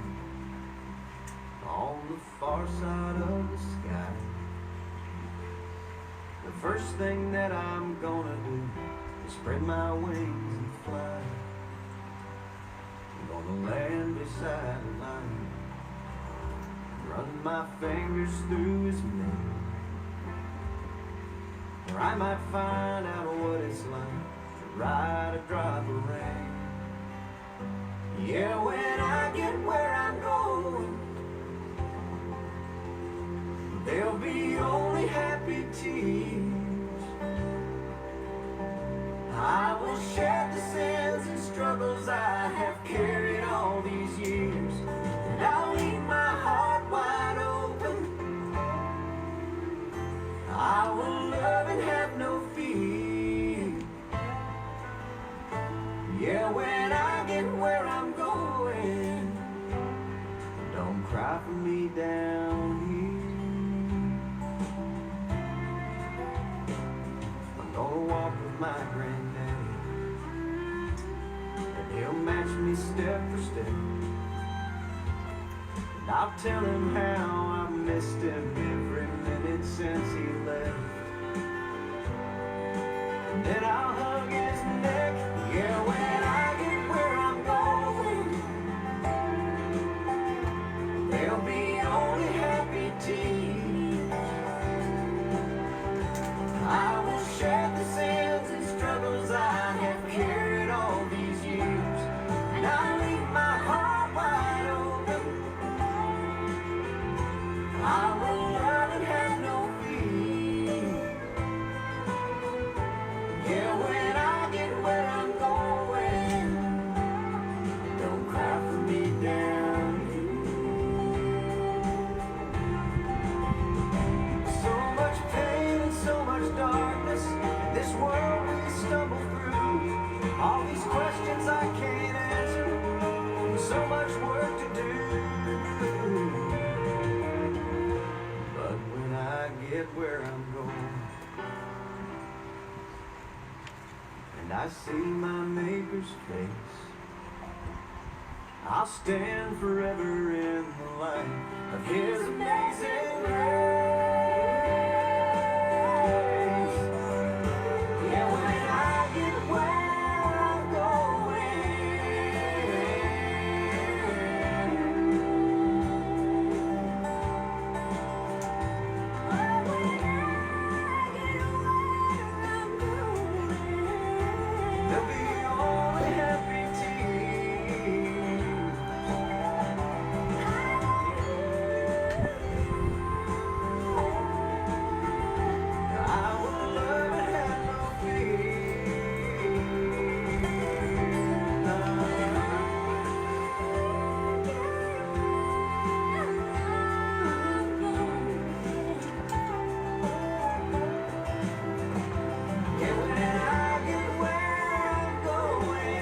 on the far side of the sky, the first thing that I'm gonna do is spread my wings and fly. I'm gonna land beside a lion, run my fingers through his mane, or I might find out what it's like to ride a drop of rain. Yeah, when I get where I'm going, there'll be only happy tears. I will shed the sins and struggles I have carried all these years, and I'll leave my heart wide open. I will love and have no fear. Yeah, when I get where I'm going, don't cry for me down here. I'm gonna walk with my granddaddy, and he'll match me step for step. And I'll tell him how I've missed him every minute since he left. And then I'll hug his neck. Yeah, when I get where I'm going, there'll be only happy tears. I will shed the sins and struggles I have carried all these years, and I'll leave my heart wide open. I will love and have no fear. Yeah, when I get where I'm going, don't cry for me down here. So much pain and so much darkness, this world we stumble through. All these questions I can't answer, and so much work to do. But when I get where I'm going, and I see my Maker's face, I'll stand forever in the light of His amazing grace. Yeah, when I get where I'm going, there'll be only happy tears. I will love and have no fear. Yeah, when I get where I'm going.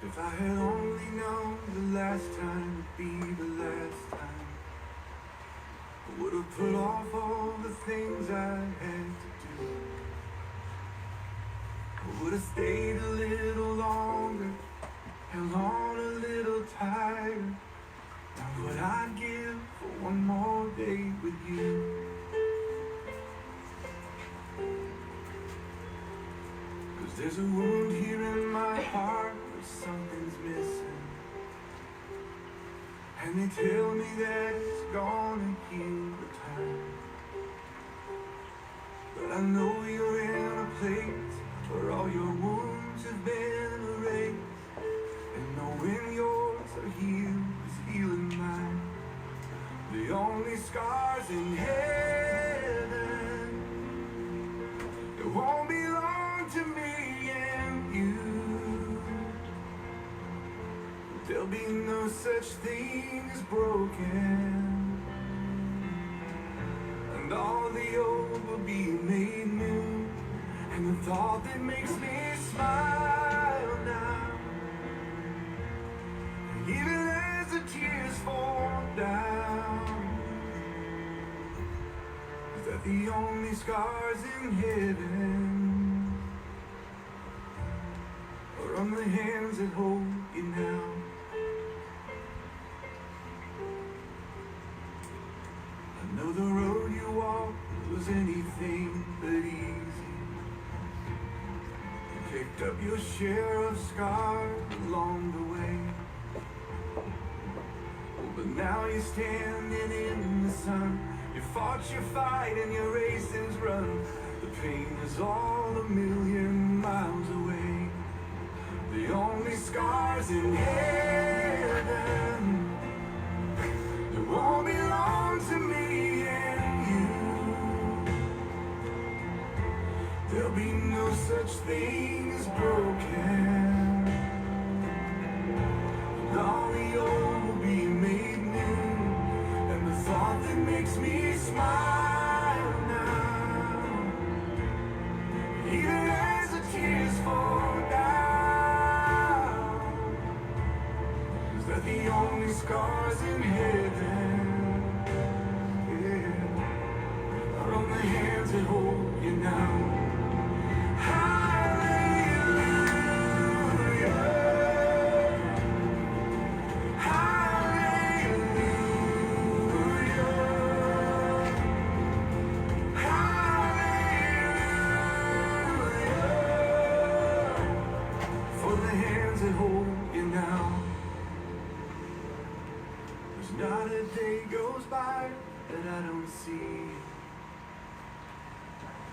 If I had only known the last time would be the last time, I would have put off all the things I had to do. I would have stayed a little longer, held on a little tighter. Now what I'd give for one more day with you. 'Cause there's a wound here in my heart where something's missing, and they tell me that it's gonna heal with time. But I know you're in a place where all your wounds have been erased, and knowing yours are healed is healing mine. The only scars in heaven It won't belong to me and you. There'll be no such thing as broken, and all the old will be made new. And the thought that makes me smile now, even as the tears fall down, is that the only scars in heaven are on the hands that hold you now. I know the road you walked was anything but easy. You picked up your share of scars along the way. Oh, but now you're standing in the sun. You fought your fight and your races run. The pain is all a million miles away. The only scars in heaven that won't belong to me and you. There'll be no such thing as broken, and all the old will be made new. And the thought that makes me smile now, even as the tears fall down, is that the only scars in heaven, yeah, are on the hands that hold you now. Not a day goes by that I don't see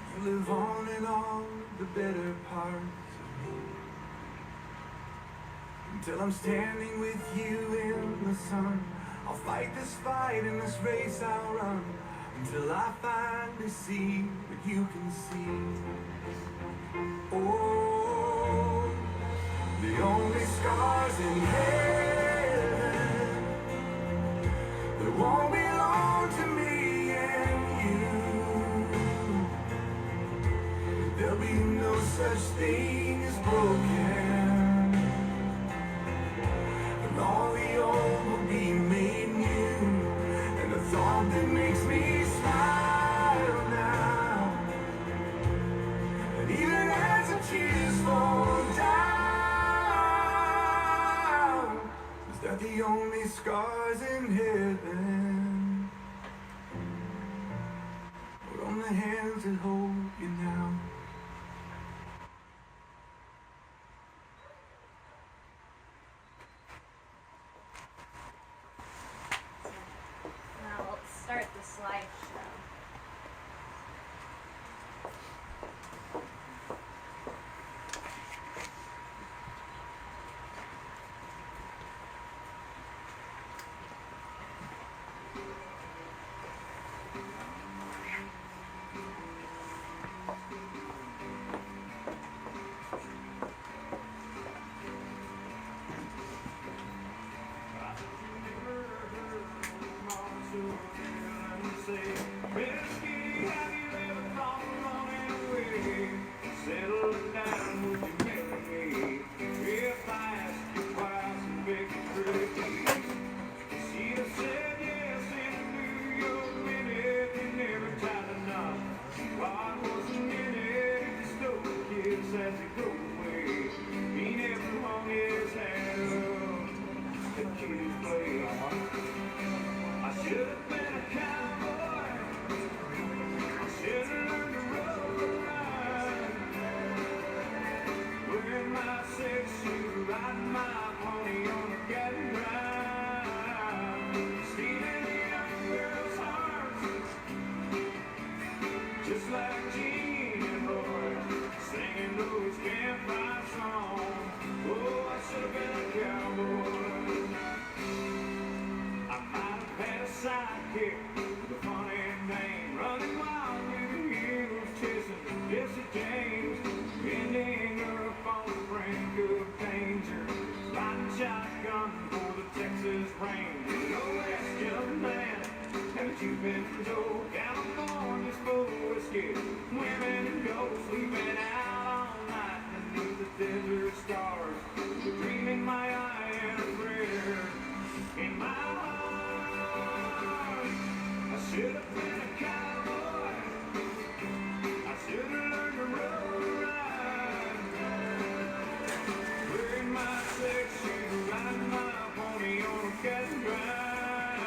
you live on and on the better parts of me, until I'm standing with you in the sun. I'll fight this fight in this race I'll run, until I finally see what you can see. Oh, the only scars in heaven that won't belong to me and you. There'll be no such thing as broken, and all the old will be made new. And the thought that makes me smile now, and even as the tears fall down, is that the only scars in heaven are on the hands that hold you now. Now let's start the slideshow. Sidekick with a funny name, running wild with the heels chasing, yes, bed. Women and ghosts sleeping out all night beneath the desert stars. Dreaming my eye and a prayer in my heart. I should have been a cowboy. I should have learned to roll ride. Wearing my six shoes, riding my pony on a cattle drive.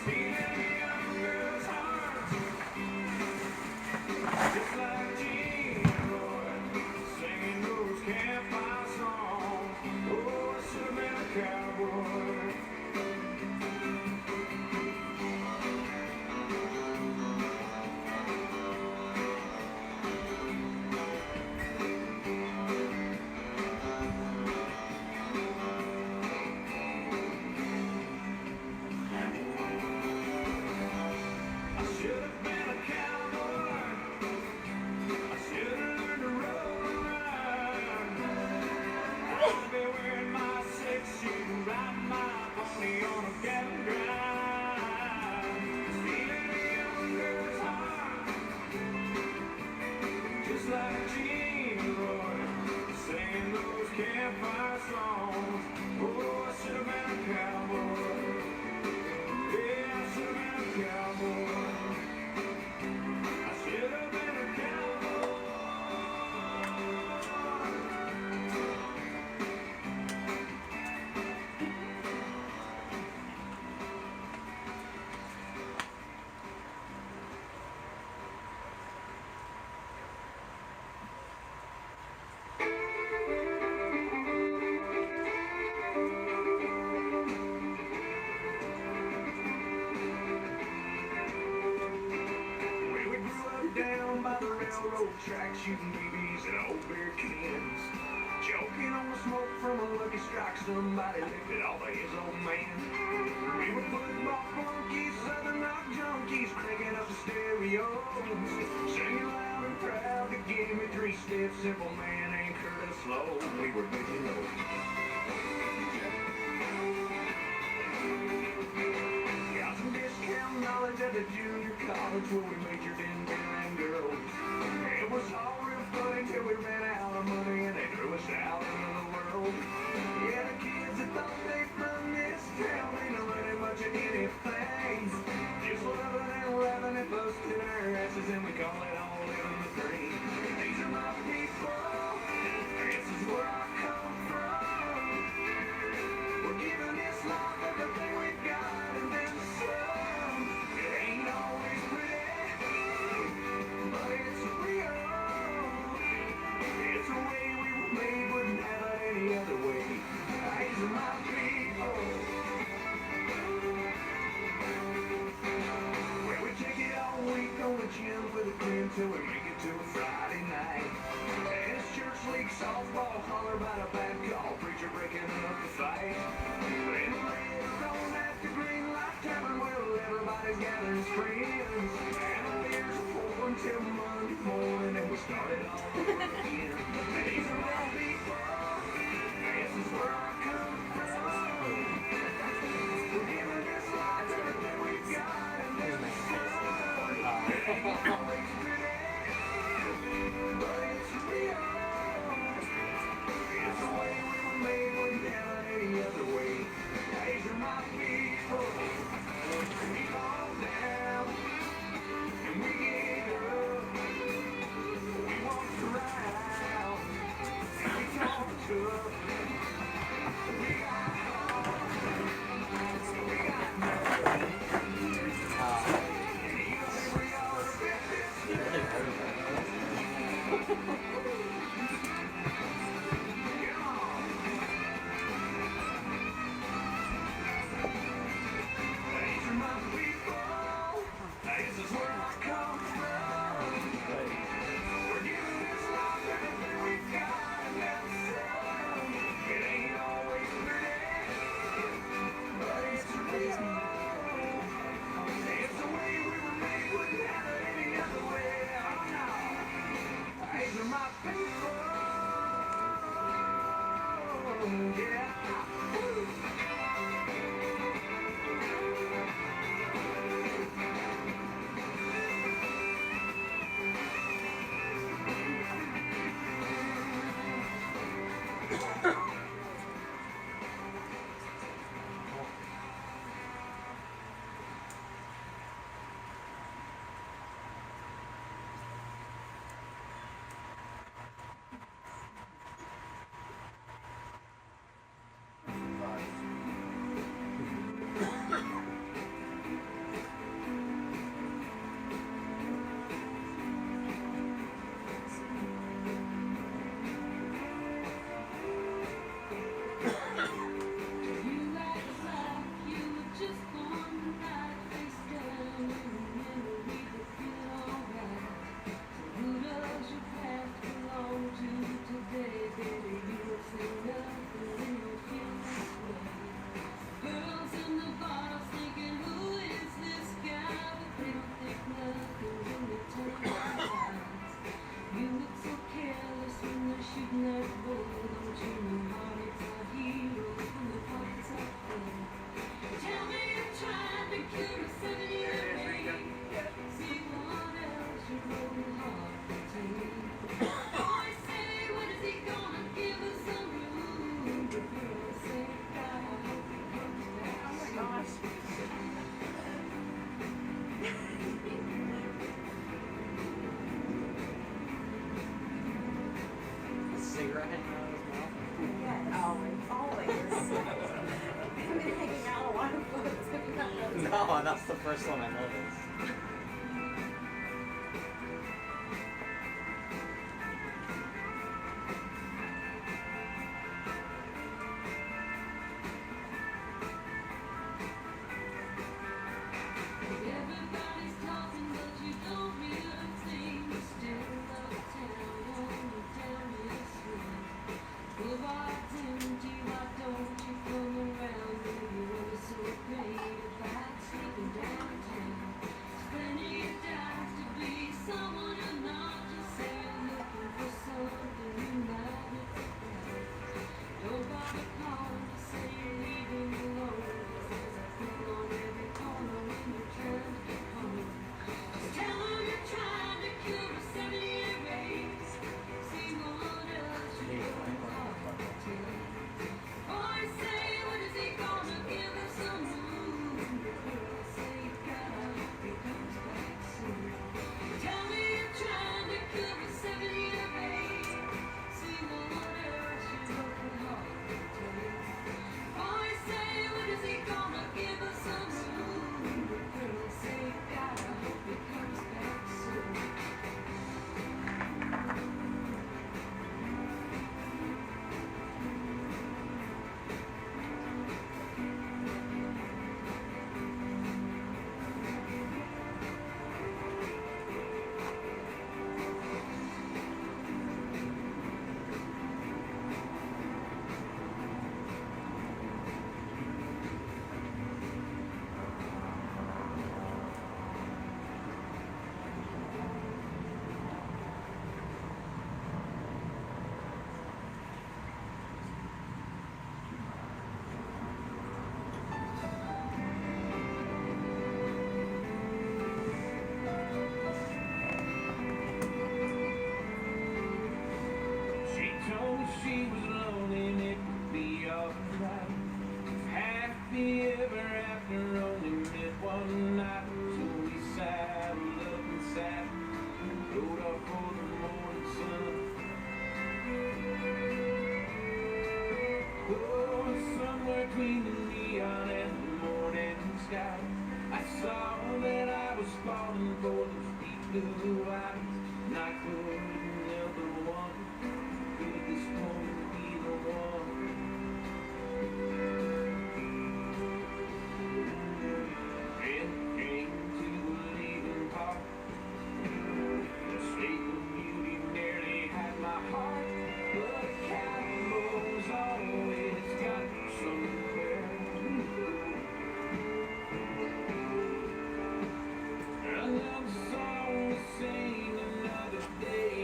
Stealing the young girls' hearts, just like Gene Roy, singing those campfire songs. Oh, I should have been a cowboy. I should have been a cowboy. I should have learned to roll around. I'd be wearing my six shoes, riding my pony on a cattle drive. Stealing a young girl's heart, just like Gene Roy, singing those campfire songs. Oh, I should have been a cowboy. Yeah, I should have been a cowboy. I should have been a cowboy. Well, we grew up down by the railroad track, shooting BBs at old beer cans. Choking on the smoke from a Lucky Strike, somebody lifted off of his old man. We were football flunkies, southern rock junkies, cranking up the stereos. Singing loud and proud to give me three steps, simple man ain't Curtis Slow. We were big and low. Got some discount knowledge at the junior college where we majored in beer and girls. It was all real funny till we ran out of money and they threw us out into the world. Yeah, the kids that thought they from this town ain't learning much of anything. Just loving and laughing and busting our asses and we call it all living the dream. These are my people, this is where I come from. We're giving this life everything we've got and then some. It ain't always pretty, but it's real. It's the way we were made, wouldn't have it any other way. These are my people. Well, we take it all week on the gym with a grin till we make it to a Friday night. And it's church league softball, holler about a bad call, preacher breaking up the fight. Then later on at the green light tavern, well, everybody's gathering friends. And the beers are pouring till Monday morning, and we started all over again. These are my people, this is where I come from. We're giving this life everything we've got, and then some. It ain't always pretty, but it's real. It's the way we were made, wouldn't have it any other way. These are my people. We fall down and we get up. We walk around and we talk tough. We got heart, we got nerve. And even we are a bit These are my people. This is where I come from. We're giving this life everything we've got and then some. It ain't always pretty, but it's real. It's the way we were made, wouldn't have it any other way. Oh no. These are my people. for hanging out as well? Yes. Always. I've been hanging out a lot of books. No, that's the first one I noticed. Everybody's talking, but you don't really think you still love town on the downhill swing. Boulevards empty, why don't you come around? Maybe you're so great about sneaking downtown. Spending your dimes to be someone you're not. Just say you're looking for something you might have forgot. Nobody called to say you're leaving alone. There's a fool on every corner when you're trying to get home. Just tell them you're trying to cure a 70-year race. See what else you can talk to. Boys say, when is he gonna give us some room? Girls say, God, I hope he comes back soon. Tell me you're trying to cure a 70-year race. See what else you can talk to. Boys say, when is he gonna give us some room? Girls say, God, I hope he comes back soon. She told me she was lonely and it would be alright. Happy ever after, only met one night. So we saddled up and sat and rode off for the morning sun. Oh, somewhere between the neon and the morning sky, I saw that I was falling for those deep blue eyes, and I couldn't help but wonder, could this woman be the one? Then came to the leaving part. The shape of beauty nearly had my heart, but a cowboy's always got somewhere. Another song to sing, another day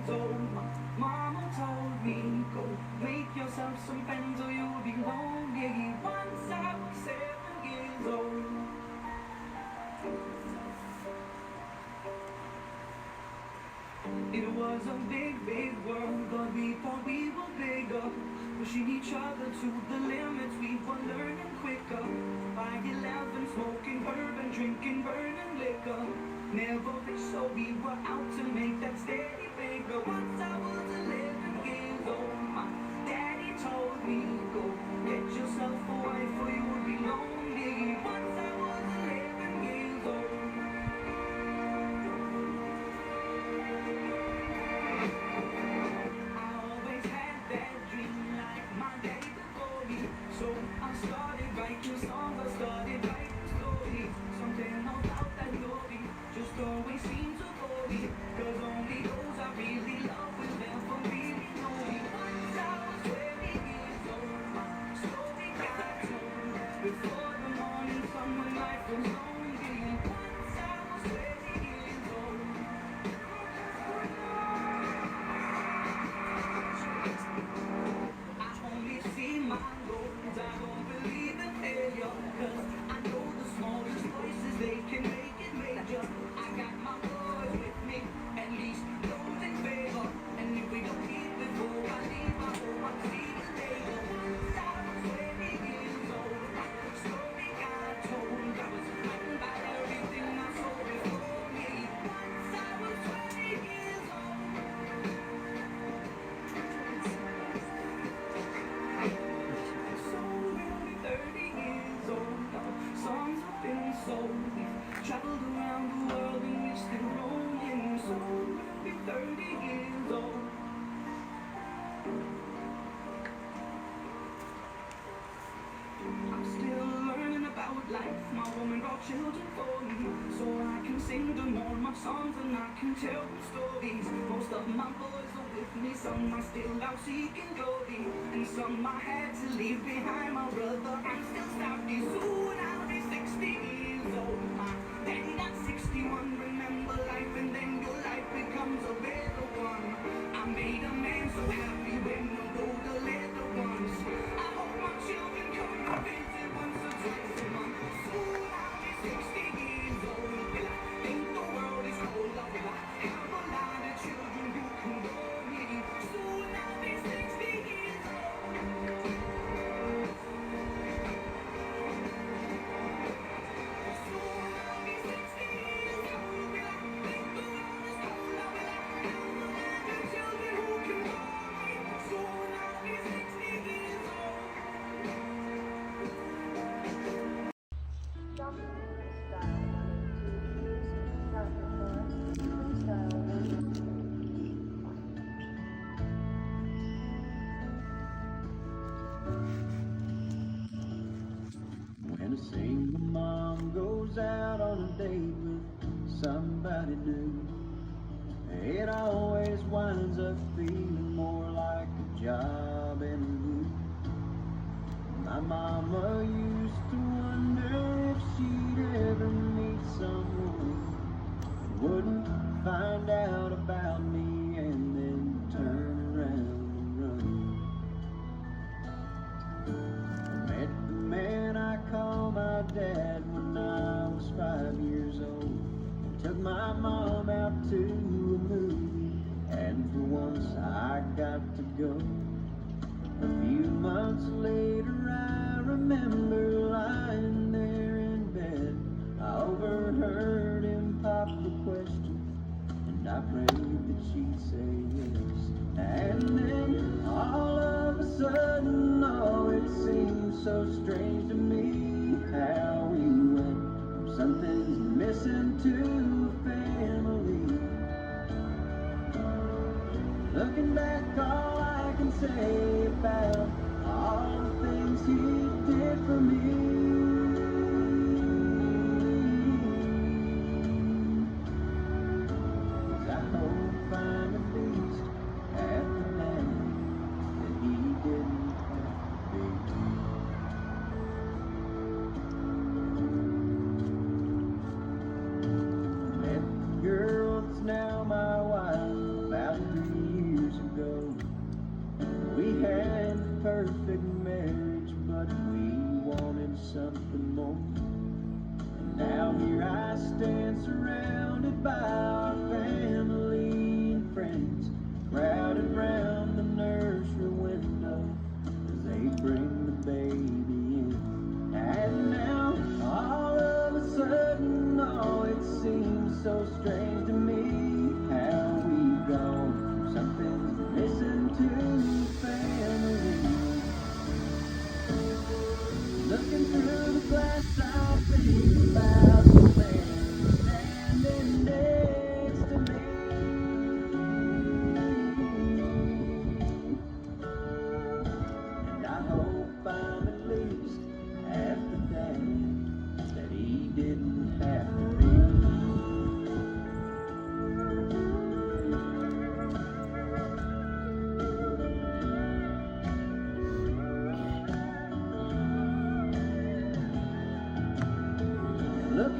years old. My mama told me, go make yourself some friends or you'll be lonely. Once I was 7 years old. It was a big, big world, but we thought we were bigger. Pushing each other to the limits, we were learning quicker. By 11, smoking bourbon, drinking burning liquor. Never reached, so we were out to make that steady figure. Once I was 11 years old, my daddy told me, go get yourself a wife or you will be lonely. Once I was 11 years old. I always had that dream like my daddy before me. So I started writing songs, I started writing stories. Something about that glory just always seems to bore me. 'Cause only those I really love will never really know me. Once I was 20 years old, my story got told. Before the morning sun when life was lonely. Once I was 20 years old. I only see my goals, I don't believe in failure. 'Cause I know the smallest voices, they can make it major. I got my boys with me, at least those in favor. And if we don't meet before I leave, I hope I'll see you later. Once I was 20 years old, my story got told. I was frightened by everything I saw before me. Once I was 20 years old. So we'll be 30 years old. Our songs have been sold. We've traveled around the world and we're still rolling. So we'll be 30 years old. I'm still learning about life. My woman brought children for me, so I can sing them all my songs and I can tell them stories. Most of my boys are with me, some are still out seeking glory, and some I had to leave behind. My brother, I'm still salty. Soon I'll be 60 years old. My daddy got 61. Remember life, and then your life becomes a better one. I made a man so happy when the road the little ones. I hope my children come and visit once or twice a month. Soon I'll be 60 years old. Will I think the world is cold, or will I have a lot of children who can bore me? Soon I'll be 60 years old. Soon I'll be 60 years old. Will I think the world is cold, or will I have a lot of children who can bore me? Soon I'll be 60 years old. When a single mom goes out on a date with somebody new, it always winds up feeling more like a job interview. My mama used to wonder if she'd ever meet someone who wouldn't find out about me and then turn around and run. I met the man I call my dad when I was 5 years old, and took my mom out to a movie, and for once I got to go. A few months later I remember lying there in bed. I overheard him pop the question, and I prayed that she'd say yes. And then all of a sudden, oh, it seemed so strange to me how we went from something's missing to family. Looking back, all I can say about all the things he did for me is I hope I'm at least half the man that he didn't have to be. Met the girl that's now my wife about 3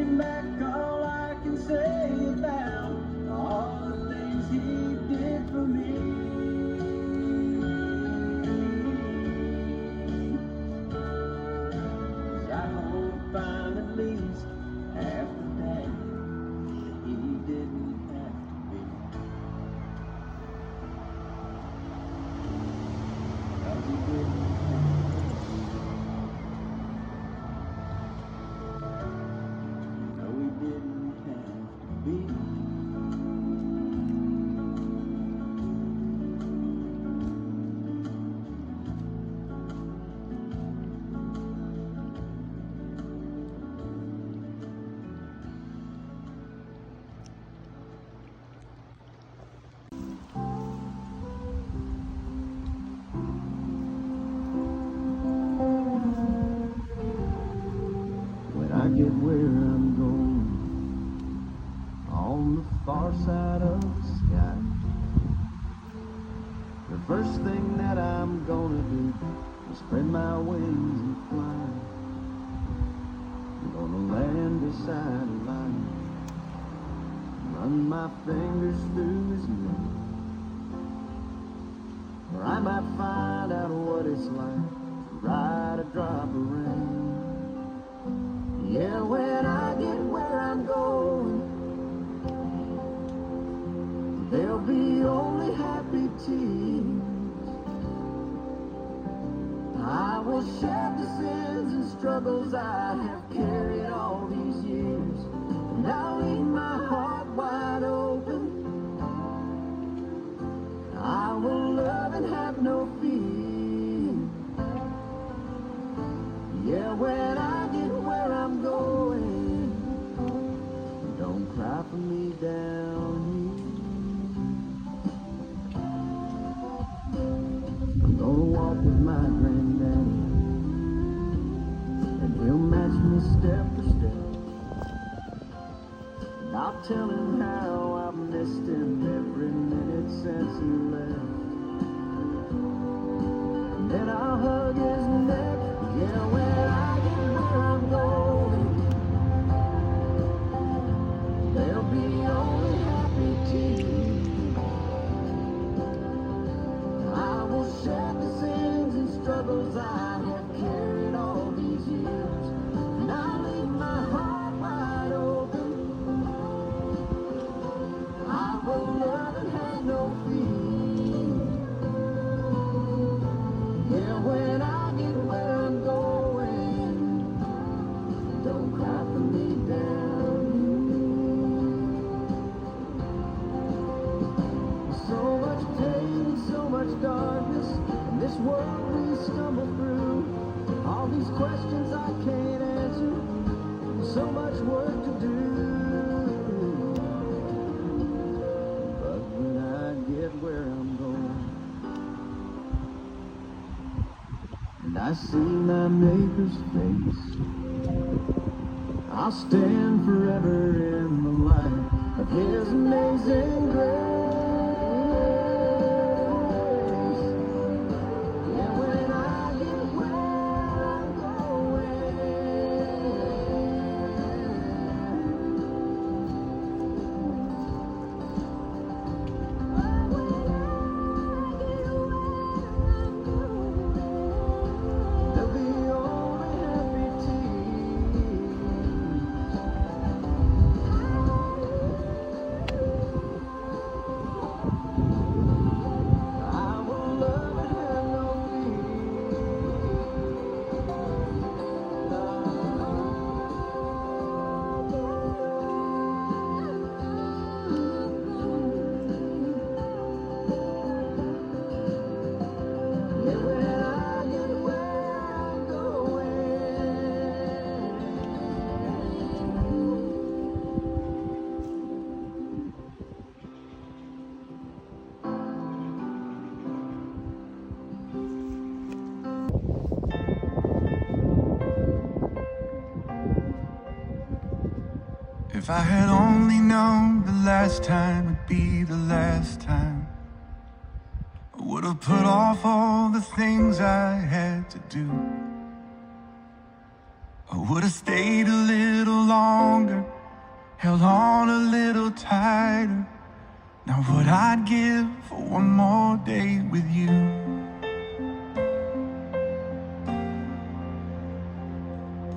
Looking back, all I can say about all the things he did for me. I hope to find at least half the day that he didn't have to be. 'Cause he didn't have to be. No, he didn't have to be. When I get where I'm going, on the far side of the sky, the first thing that I'm gonna do is spread my wings and fly. I'm gonna land beside a lion, run my fingers through his neck, or I might find out what it's like to ride a drop of rain. Yeah, when I get where I'm going, there'll be only happy tears. I will shed the sins and struggles I have carried all these years, and I'll leave my heart wide open. I will love and have no fear. Yeah, when I get where I'm going, don't cry for me down here. I'm gonna walk with my granddaddy, and he'll match me step for step. And I'll tell him how I've missed him every minute since he left. And then I'll hug his neck. Yeah, when I get where I'm going, there'll be only happy tears. I will shed the sins and struggles I have carried all these years, and I'll leave my heart wide open. I will love and have no fear. Yeah, when I get where I'm going, don't cry for me down here. So much pain, so much darkness in this world we stumble through. All these questions I can't answer, so much work to do. But when I get where I'm going, and I see my Maker's face, I'll stand forever in the light of His amazing grace. Yeah, when I get where I'm going, there'll be only happy tears. I will love and have no fear. Yeah, when I get where I'm going. If I had only known the last time would be the last time, I would have put off all the things I had to do. I would have stayed a little longer, held on a little tighter. Now what I'd give for one more day with you.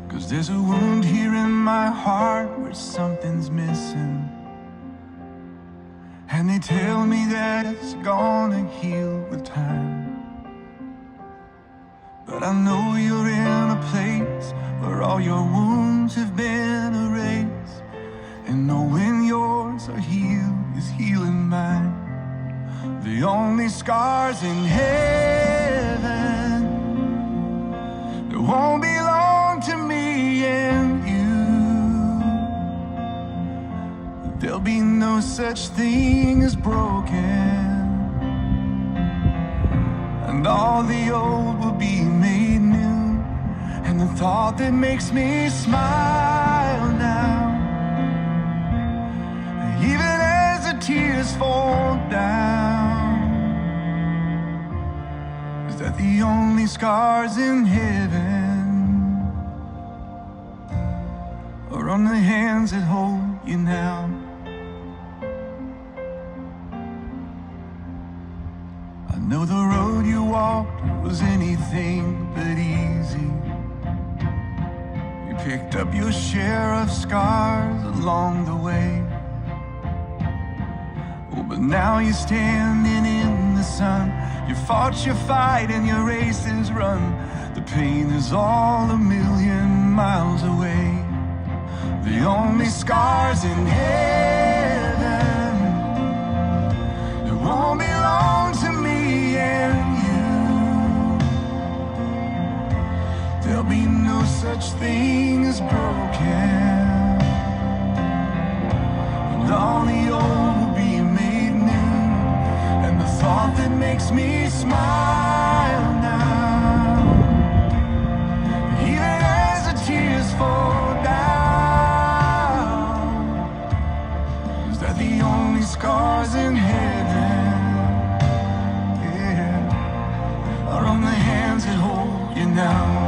Cause there's a wound here in my heart where something's missing, and they tell me that it's gonna heal with time. But I know you're in a place where all your wounds have been erased, and knowing yours are healed is healing mine. The only scars in heaven that won't belong to me and you. There'll be no such thing as broken, and all the old will be made new. And the thought that makes me smile now, even as the tears fall down, is that the only scars in heaven are on the hands that hold you now. I know the road you walked was anything but easy. You picked up your share of scars along the way. Oh, but now you're standing in the sun. You fought your fight and your race is run. The pain is all a million miles away. The only scars in heaven that won't belong to me and you. There'll be no such thing as broken, and all the old will be made new. And the thought that makes me smile now, even as the tears fall down, is that the only scars in heaven, yeah, are on the hands that hold you now.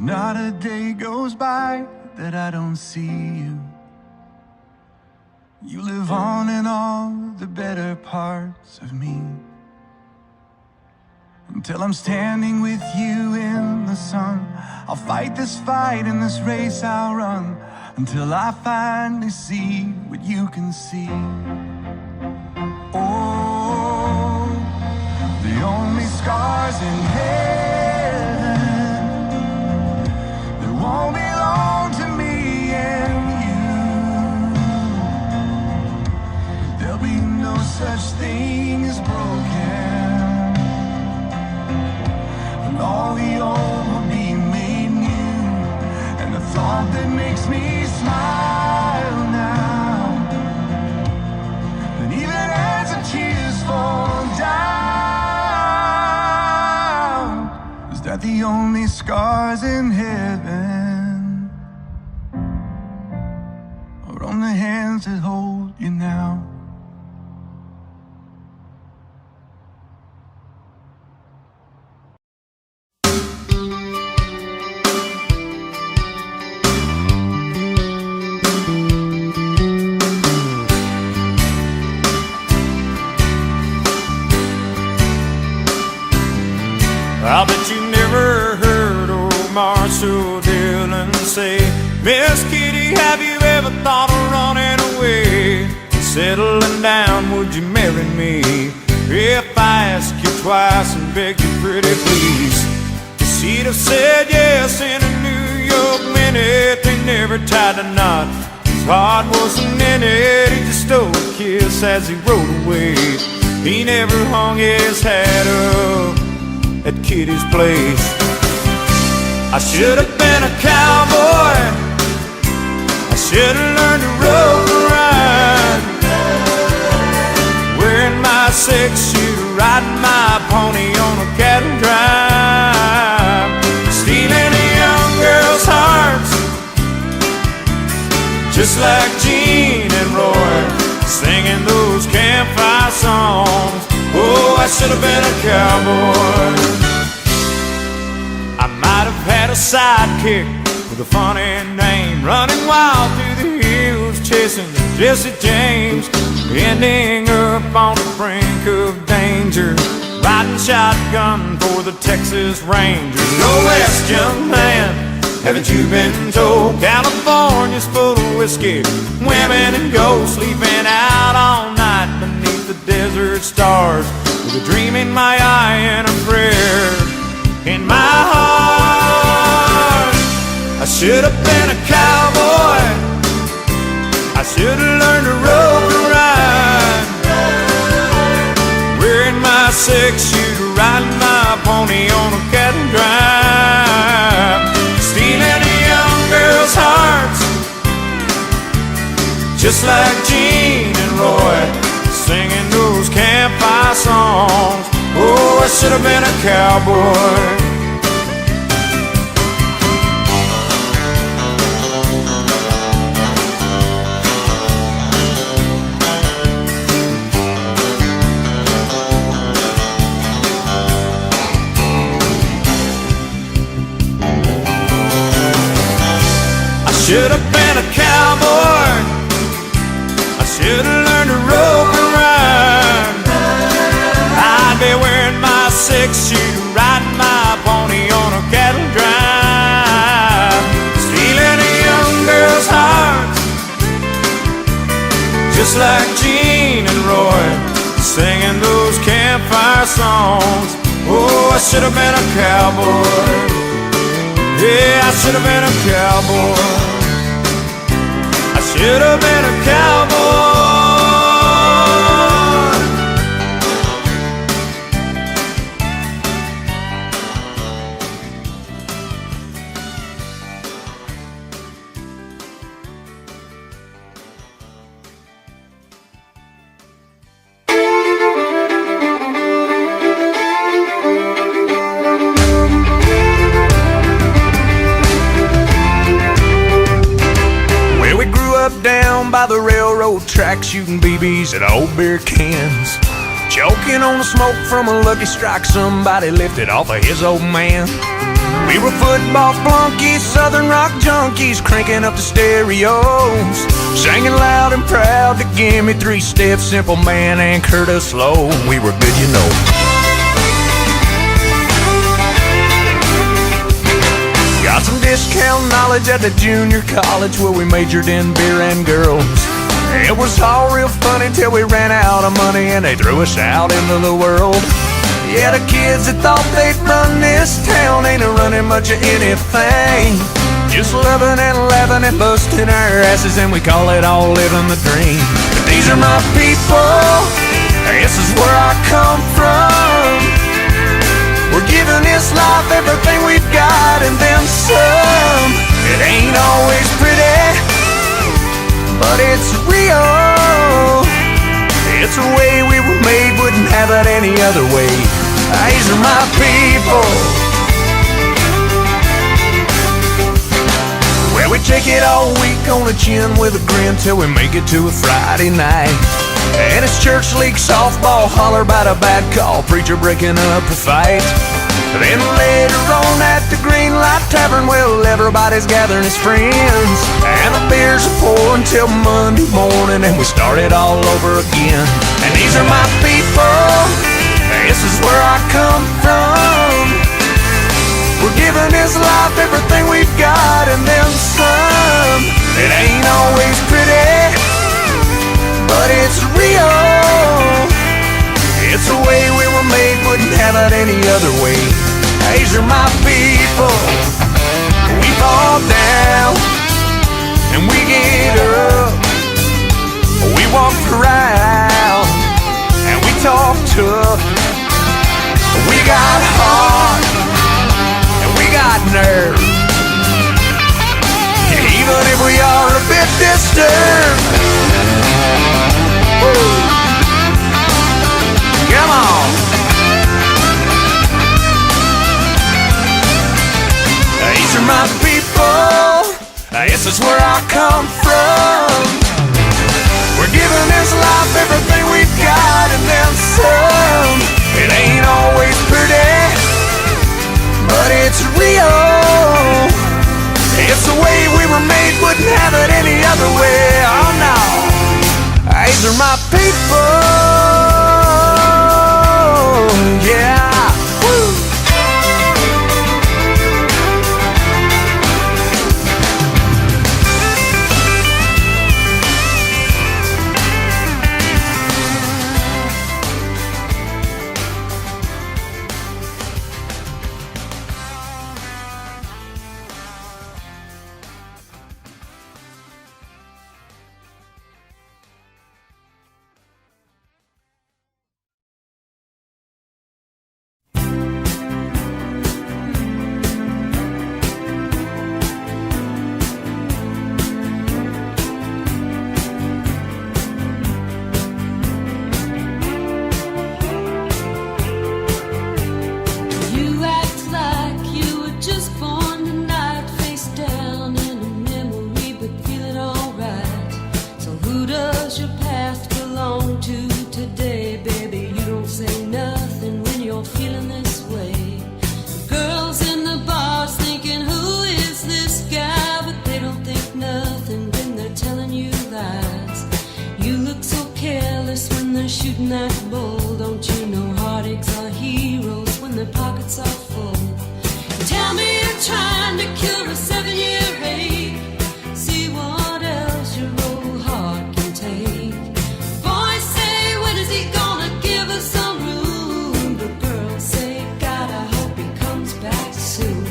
Not a day goes by that I don't see you. You live on in all the better parts of me. Until I'm standing with you in the sun, I'll fight this fight and this race I'll run, until I finally see what you can see. Oh, the only scars in heaven won't belong to me and you. There'll be no such thing as broken, and all the old will be made new. And the thought that makes me smile now, and even as the tears fall down, is that the only scars in heaven are on the hands that hold you now. I bet you never heard old Marshall Dillon say, Miss Kitty, have you ever thought of running away? Settling down, would you marry me? If I ask you twice and beg you pretty please. She'd have said yes in a New York minute. They never tied a knot, his heart wasn't in it. He just stole a kiss as he rode away. He never hung his hat up at Kitty's place. I should have been a cowboy, I should have learned to rope and ride, wearing my 6-shooter, riding my pony on a cattle drive, stealing a young girl's hearts, just like Gene and Roy, singing those campfire songs. Oh, I should have been a cowboy. I might have had a sidekick with a funny name, running wild through the hills, chasing Jesse James, ending up on the brink of danger, riding shotgun for the Texas Rangers. Go west, young man, haven't you been told? California's full of whiskey, women and ghosts, sleeping out all night beneath the desert stars, with a dream in my eye and a prayer in my heart. I should have been a cowboy, I should have learned to rope and ride, wearing my 6-shooter, riding my pony on a cattle drive, stealing a young girl's hearts, just like Gene and Roy, singing those campfire songs. Oh, I should have been a cowboy. Should have been a cowboy, I should have learned to rope and ride, I'd be wearing my 6-shooter, riding my pony on a cattle drive, stealing a young girl's heart, just like Gene and Roy, singing those campfire songs. Oh, I should have been a cowboy. Yeah, I should have been a cowboy. I should have been a cowboy. Down by the railroad track, shooting BBs at old beer cans, choking on the smoke from a Lucky Strike somebody lifted off of his old man. We were football flunkies, southern rock junkies, cranking up the stereos, singing loud and proud to Give Me 3 Steps, Simple Man, and Curtis Slow. We were good, you know. Got some discount knowledge at the junior college where we majored in beer and girls. It was all real funny till we ran out of money and they threw us out into the world. Yeah, the kids that thought they'd run this town ain't running much of anything, just loving and laughing and busting our asses, and we call it all living the dream. But these are my people, this is where I come from. We're giving this life everything we've got and then some. It ain't always pretty, but it's real. It's the way we were made, wouldn't have it any other way. These are my people. Well, we take it all week on the chin with a grin till we make it to a Friday night. And it's church league softball, holler about a bad call, preacher breaking up a fight. Then later on at the Green Light Tavern, well, everybody's gathering as friends, and the beers are pouring till Monday morning, and we start it all over again. And these are my people, this is where I come from. We're giving this life everything we've got and then some. It ain't always pretty, but it's real. It's the way we were made, wouldn't have it any other way. These are my people. We fall down and we get up. We walk around and we talk tough. We got heart and we got nerve, even if we are a bit disturbed. Woo. Got this is where I come from. We're giving this life everything we've got and then some. It ain't always pretty, but it's real. It's the way we were made, wouldn't have it any other way. Oh no, these are my people. Yeah. Woo. You act like you were just born tonight, face down in a memory, but feeling alright. So who does your past belong to today, baby? You don't say nothing when you're feeling this way. The girls in the bars thinking, who is this guy? But they don't think nothing when they're telling you lies. You look so careless when they're shooting that bull. Don't you know heartaches are heroes when their pockets are full? Tell me you're trying to cure a 7-year ache. See what else your old heart can take. Boys say, when is he gonna give us some room? But girls say, God, I hope he comes back soon.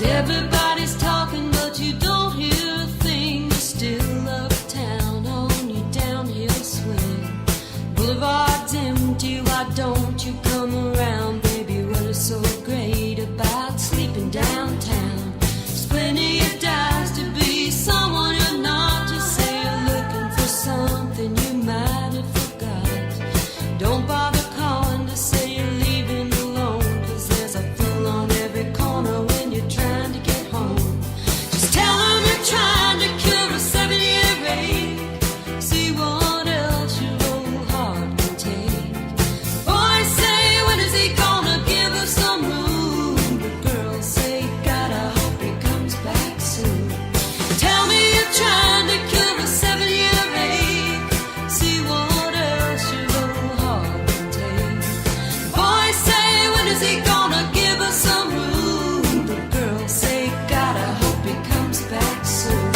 Everybody's talking, but you don't hear a thing. You're still uptown on your downhill swing. Boulevard's empty, why don't you come around, baby? What is so great about sleeping downtown? There's plenty of dives to be someone you're not. Just say you're looking for something you might have forgot. Don't bother calling to say you're leaving alone, 'cause there's a fool on every corner when you're trying to get home. Just tell them you're trying to cure a 7-year ache. See what else your old heart can take. Boys say, when is he gonna give us some room? But girls say, God, I hope he comes back soon. Tell me you're trying to cure a 7-year ache. See what else your old heart can take. Boys say, when is he gonna give us some room? But girls say, God, I hope he comes back soon.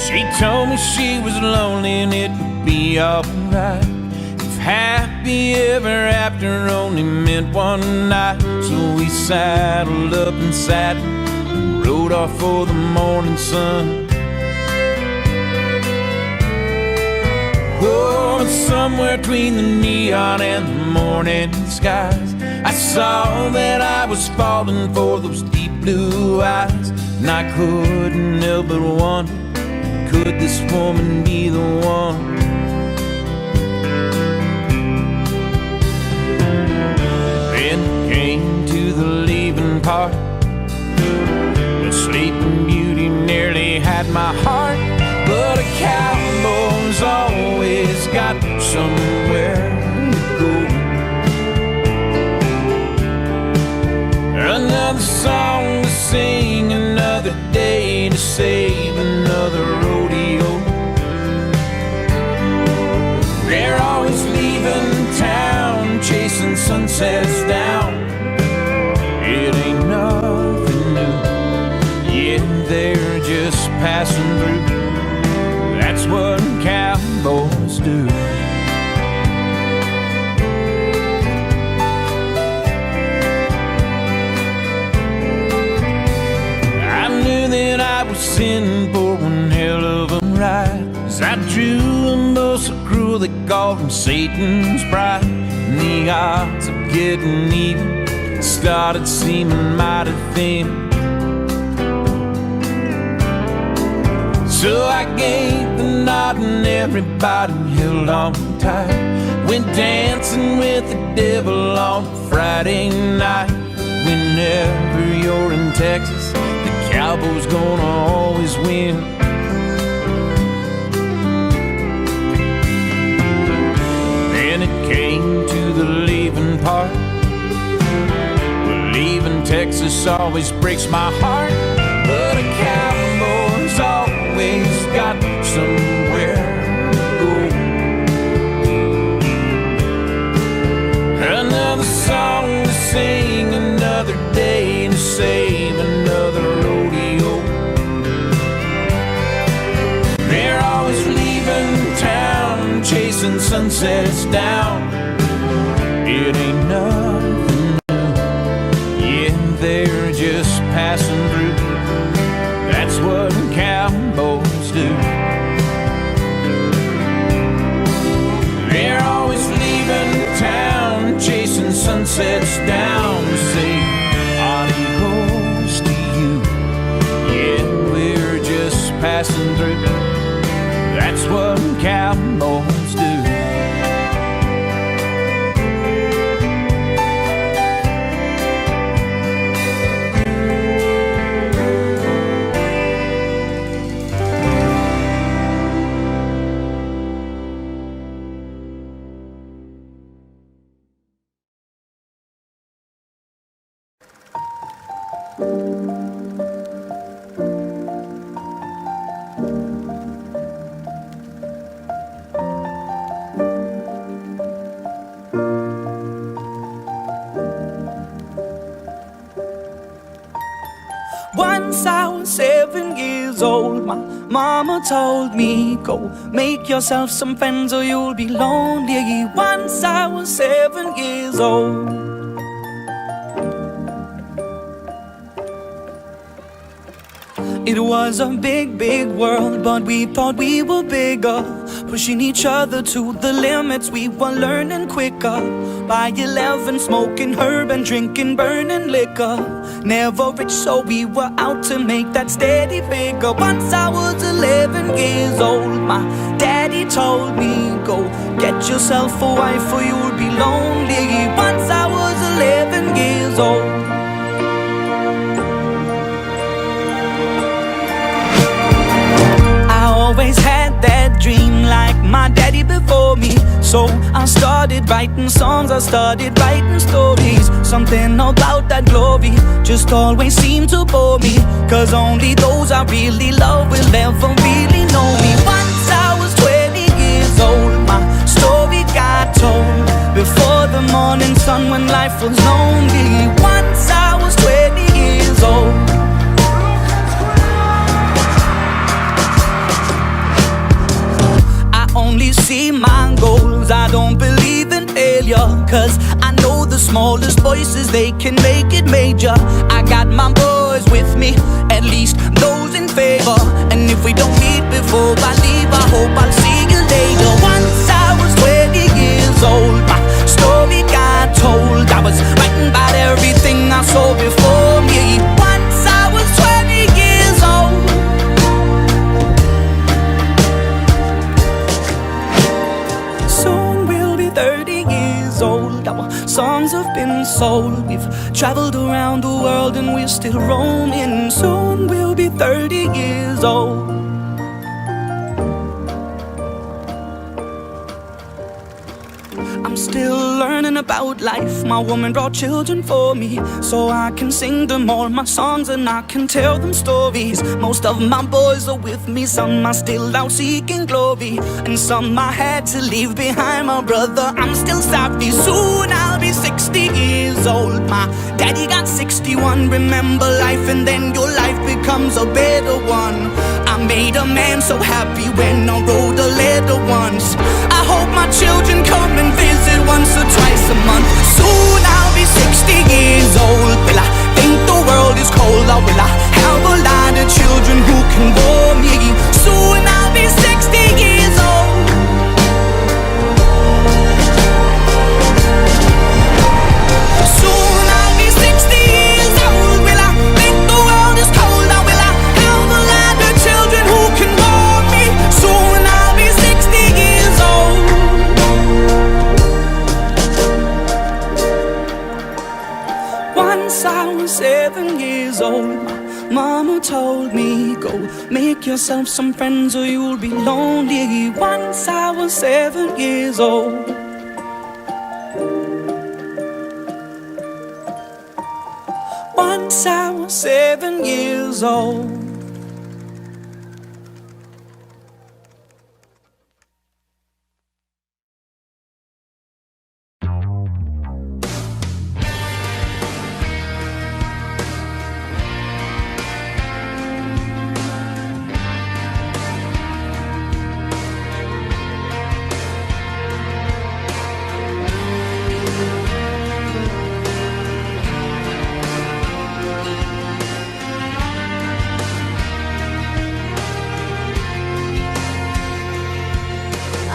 She told me she was lonely and it would be alright if happy ever after only meant one night. So we saddled up and sat and rode off for the morning sun. Oh, and somewhere between the neon and the morning skies, I saw that I was falling for those deep blue eyes. And I couldn't help but wonder, could this woman be the one? Then came to the leaving Another song to sing, another day to save, another rodeo. They're always leaving town, chasing sunsets down. It ain't nothing new, yeah, they're just passing through. That's what cowboys do. I knew that I was in for one hell of a ride, as I drew a bow so cruel they called him Satan's bride. And the odds of getting even started seeming mighty thin. So I gave the nod and everybody held on tight. Went dancing with the devil on Friday night. Whenever you're in Texas, the cowboy's gonna always win. Then it came to the leaving part. Well, leaving Texas always breaks my heart, but a cowboy's always got somewhere to go. Another song to sing, another day to save, another rodeo. They're always leaving town, chasing sunsets down. It ain't nothing new, yeah, they're just passing through. That's what cowboys do. They're always leaving town, chasing sunsets down. To say adios to you, yeah, we're just passing through. That's what cowboys do. Once I was 7 years old, my mama told me, go make yourself some friends or you'll be lonely. Once I was 7 years old. It was a big, big world, but we thought we were bigger, pushing each other to the limits. We were learning quicker. By 11, smoking herb and drinking burning liquor. Never rich, so we were out to make that steady figure. Once I was 11 years old, my daddy told me, go get yourself a wife or you'll be lonely. Once I was 11 years old. Always had that dream like my daddy before me. So I started writing songs, I started writing stories. Something about that glory just always seemed to bore me, cause only those I really love will ever really know me. Once I was 20 years old, my story got told before the morning sun when life was lonely. Once I was 20 years old. Only see my goals, I don't believe in failure, cause I know the smallest voices, they can make it major. I got my boys with me, at least those in favor. And if we don't meet before I leave, I hope I'll see you later. Once I was 20 years old, my story got told. I was writing about everything I saw before me. Once I was 20 years old. Soon we'll be 30 years old. Our songs have been sold. We've traveled around the world and we're still roaming. Soon we'll be 30 years old. I'm still still learning about life. My woman brought children for me, so I can sing them all my songs and I can tell them stories. Most of my boys are with me, some are still out seeking glory, and some I had to leave behind. My brother, I'm still sorry. Soon I'll be 60 years old. My daddy got 61. Remember life and then your life becomes a better one. I made a man so happy when I wrote a letter once. I hope my children come and visit once or twice a month. Soon I'll be 60 years old. Will I think the world is cold, or will I have a lot of children who can bore me? Soon I'll be 60 years old. Soon I'll be 60 years old. Will I think the world is cold, or will I have a lot of children who can bore me? Soon I'll be 60 years old. Once I was 7 years old. Mama told me, go make yourself some friends or you'll be lonely. Once I was 7 years old. Once I was 7 years old.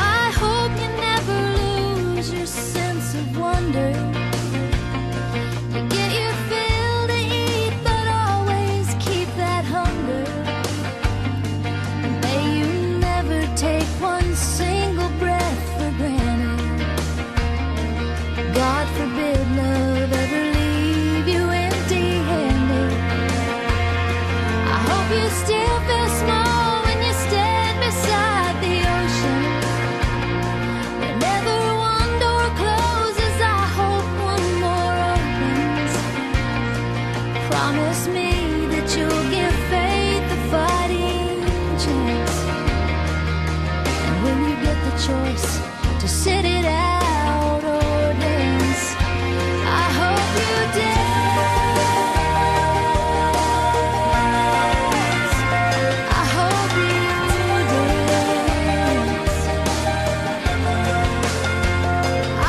I hope you never lose your sense of wonder. You get your fill to eat, but always keep that hunger. May you never take one single breath for granted. God forbid love ever leave you empty-handed. I hope you still feel small when you stand beside the ocean. Whenever one door closes, I hope one more opens. Promise me that you'll give faith a fighting chance. And when you get the choice to sit it out or dance, I hope you dance. I hope you dance.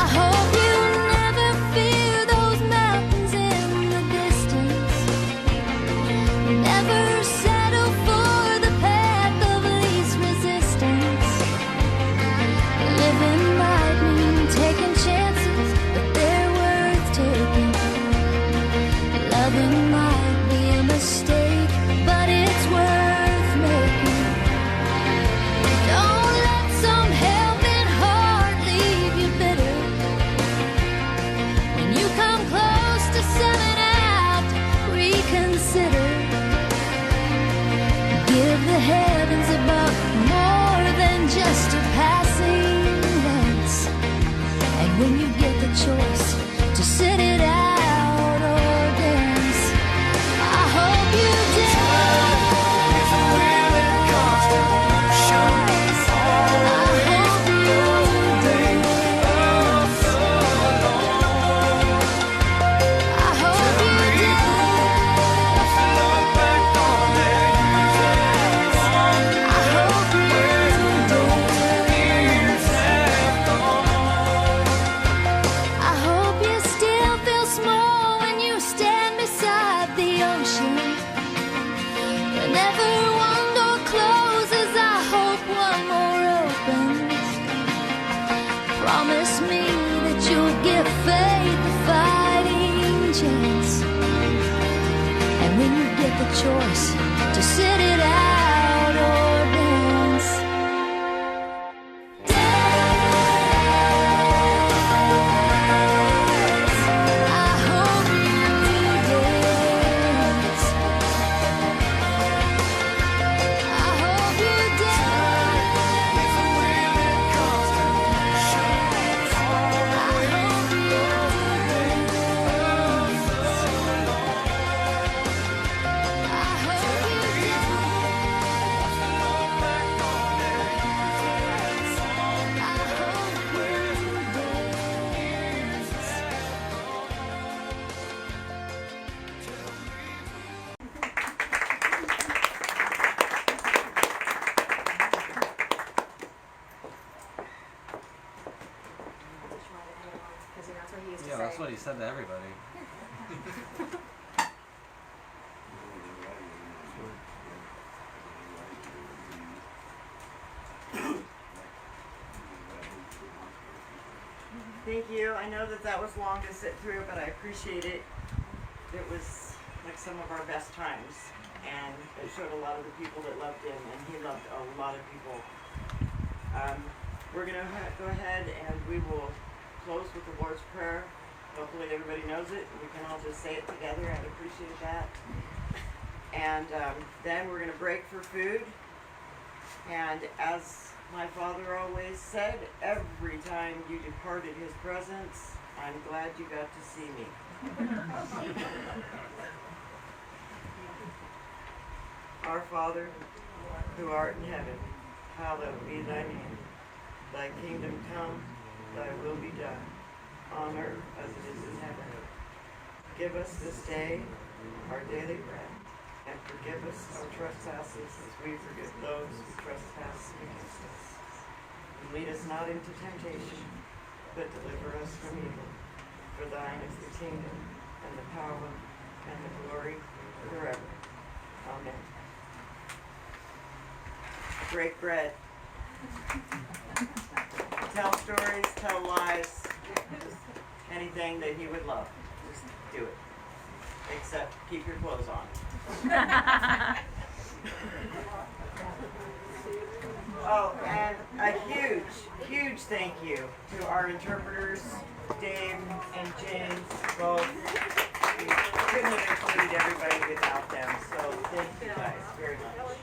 I hope you never fear those mountains in the distance. Never settle for the path of least resistance. Living might mean taking chances, but they're worth taking. Loving might be a mistake, but it's worth making. Don't let some helping heart leave you bitter. When you come close to selling out, reconsider. Give the heavens above more than just a passing glance. And when you get the choice to sit it out or dance, I hope you dance. choice to sit it out or dance. I hope you dance. I hope you dance. I said to everybody. Thank you. I know that that was long to sit through, but I appreciate it. It was like some of our best times, and it showed a lot of the people that loved him, and he loved a lot of people. We're gonna go ahead and we will close with the Lord's Prayer. Hopefully everybody knows it. We can all just say it together. I'd appreciate that. And then we're gonna break for food. And as my father always said, every time you departed his presence, I'm glad you got to see me. Our Father, who art in heaven, hallowed be thy name. Thy kingdom come, thy will be done, on earth as it is in heaven. Give us this day our daily bread, and forgive us our trespasses as we forgive those who trespass against us. And lead us not into temptation, but deliver us from evil. For thine is the kingdom, and the power, and the glory forever. Amen. Break bread. Tell stories, tell lies, anything that he would love. Just do it. Except keep your clothes on. Oh, and a huge, huge thank you to our interpreters, Dave and James, both. We couldn't have included everybody without them, so thank you guys very much.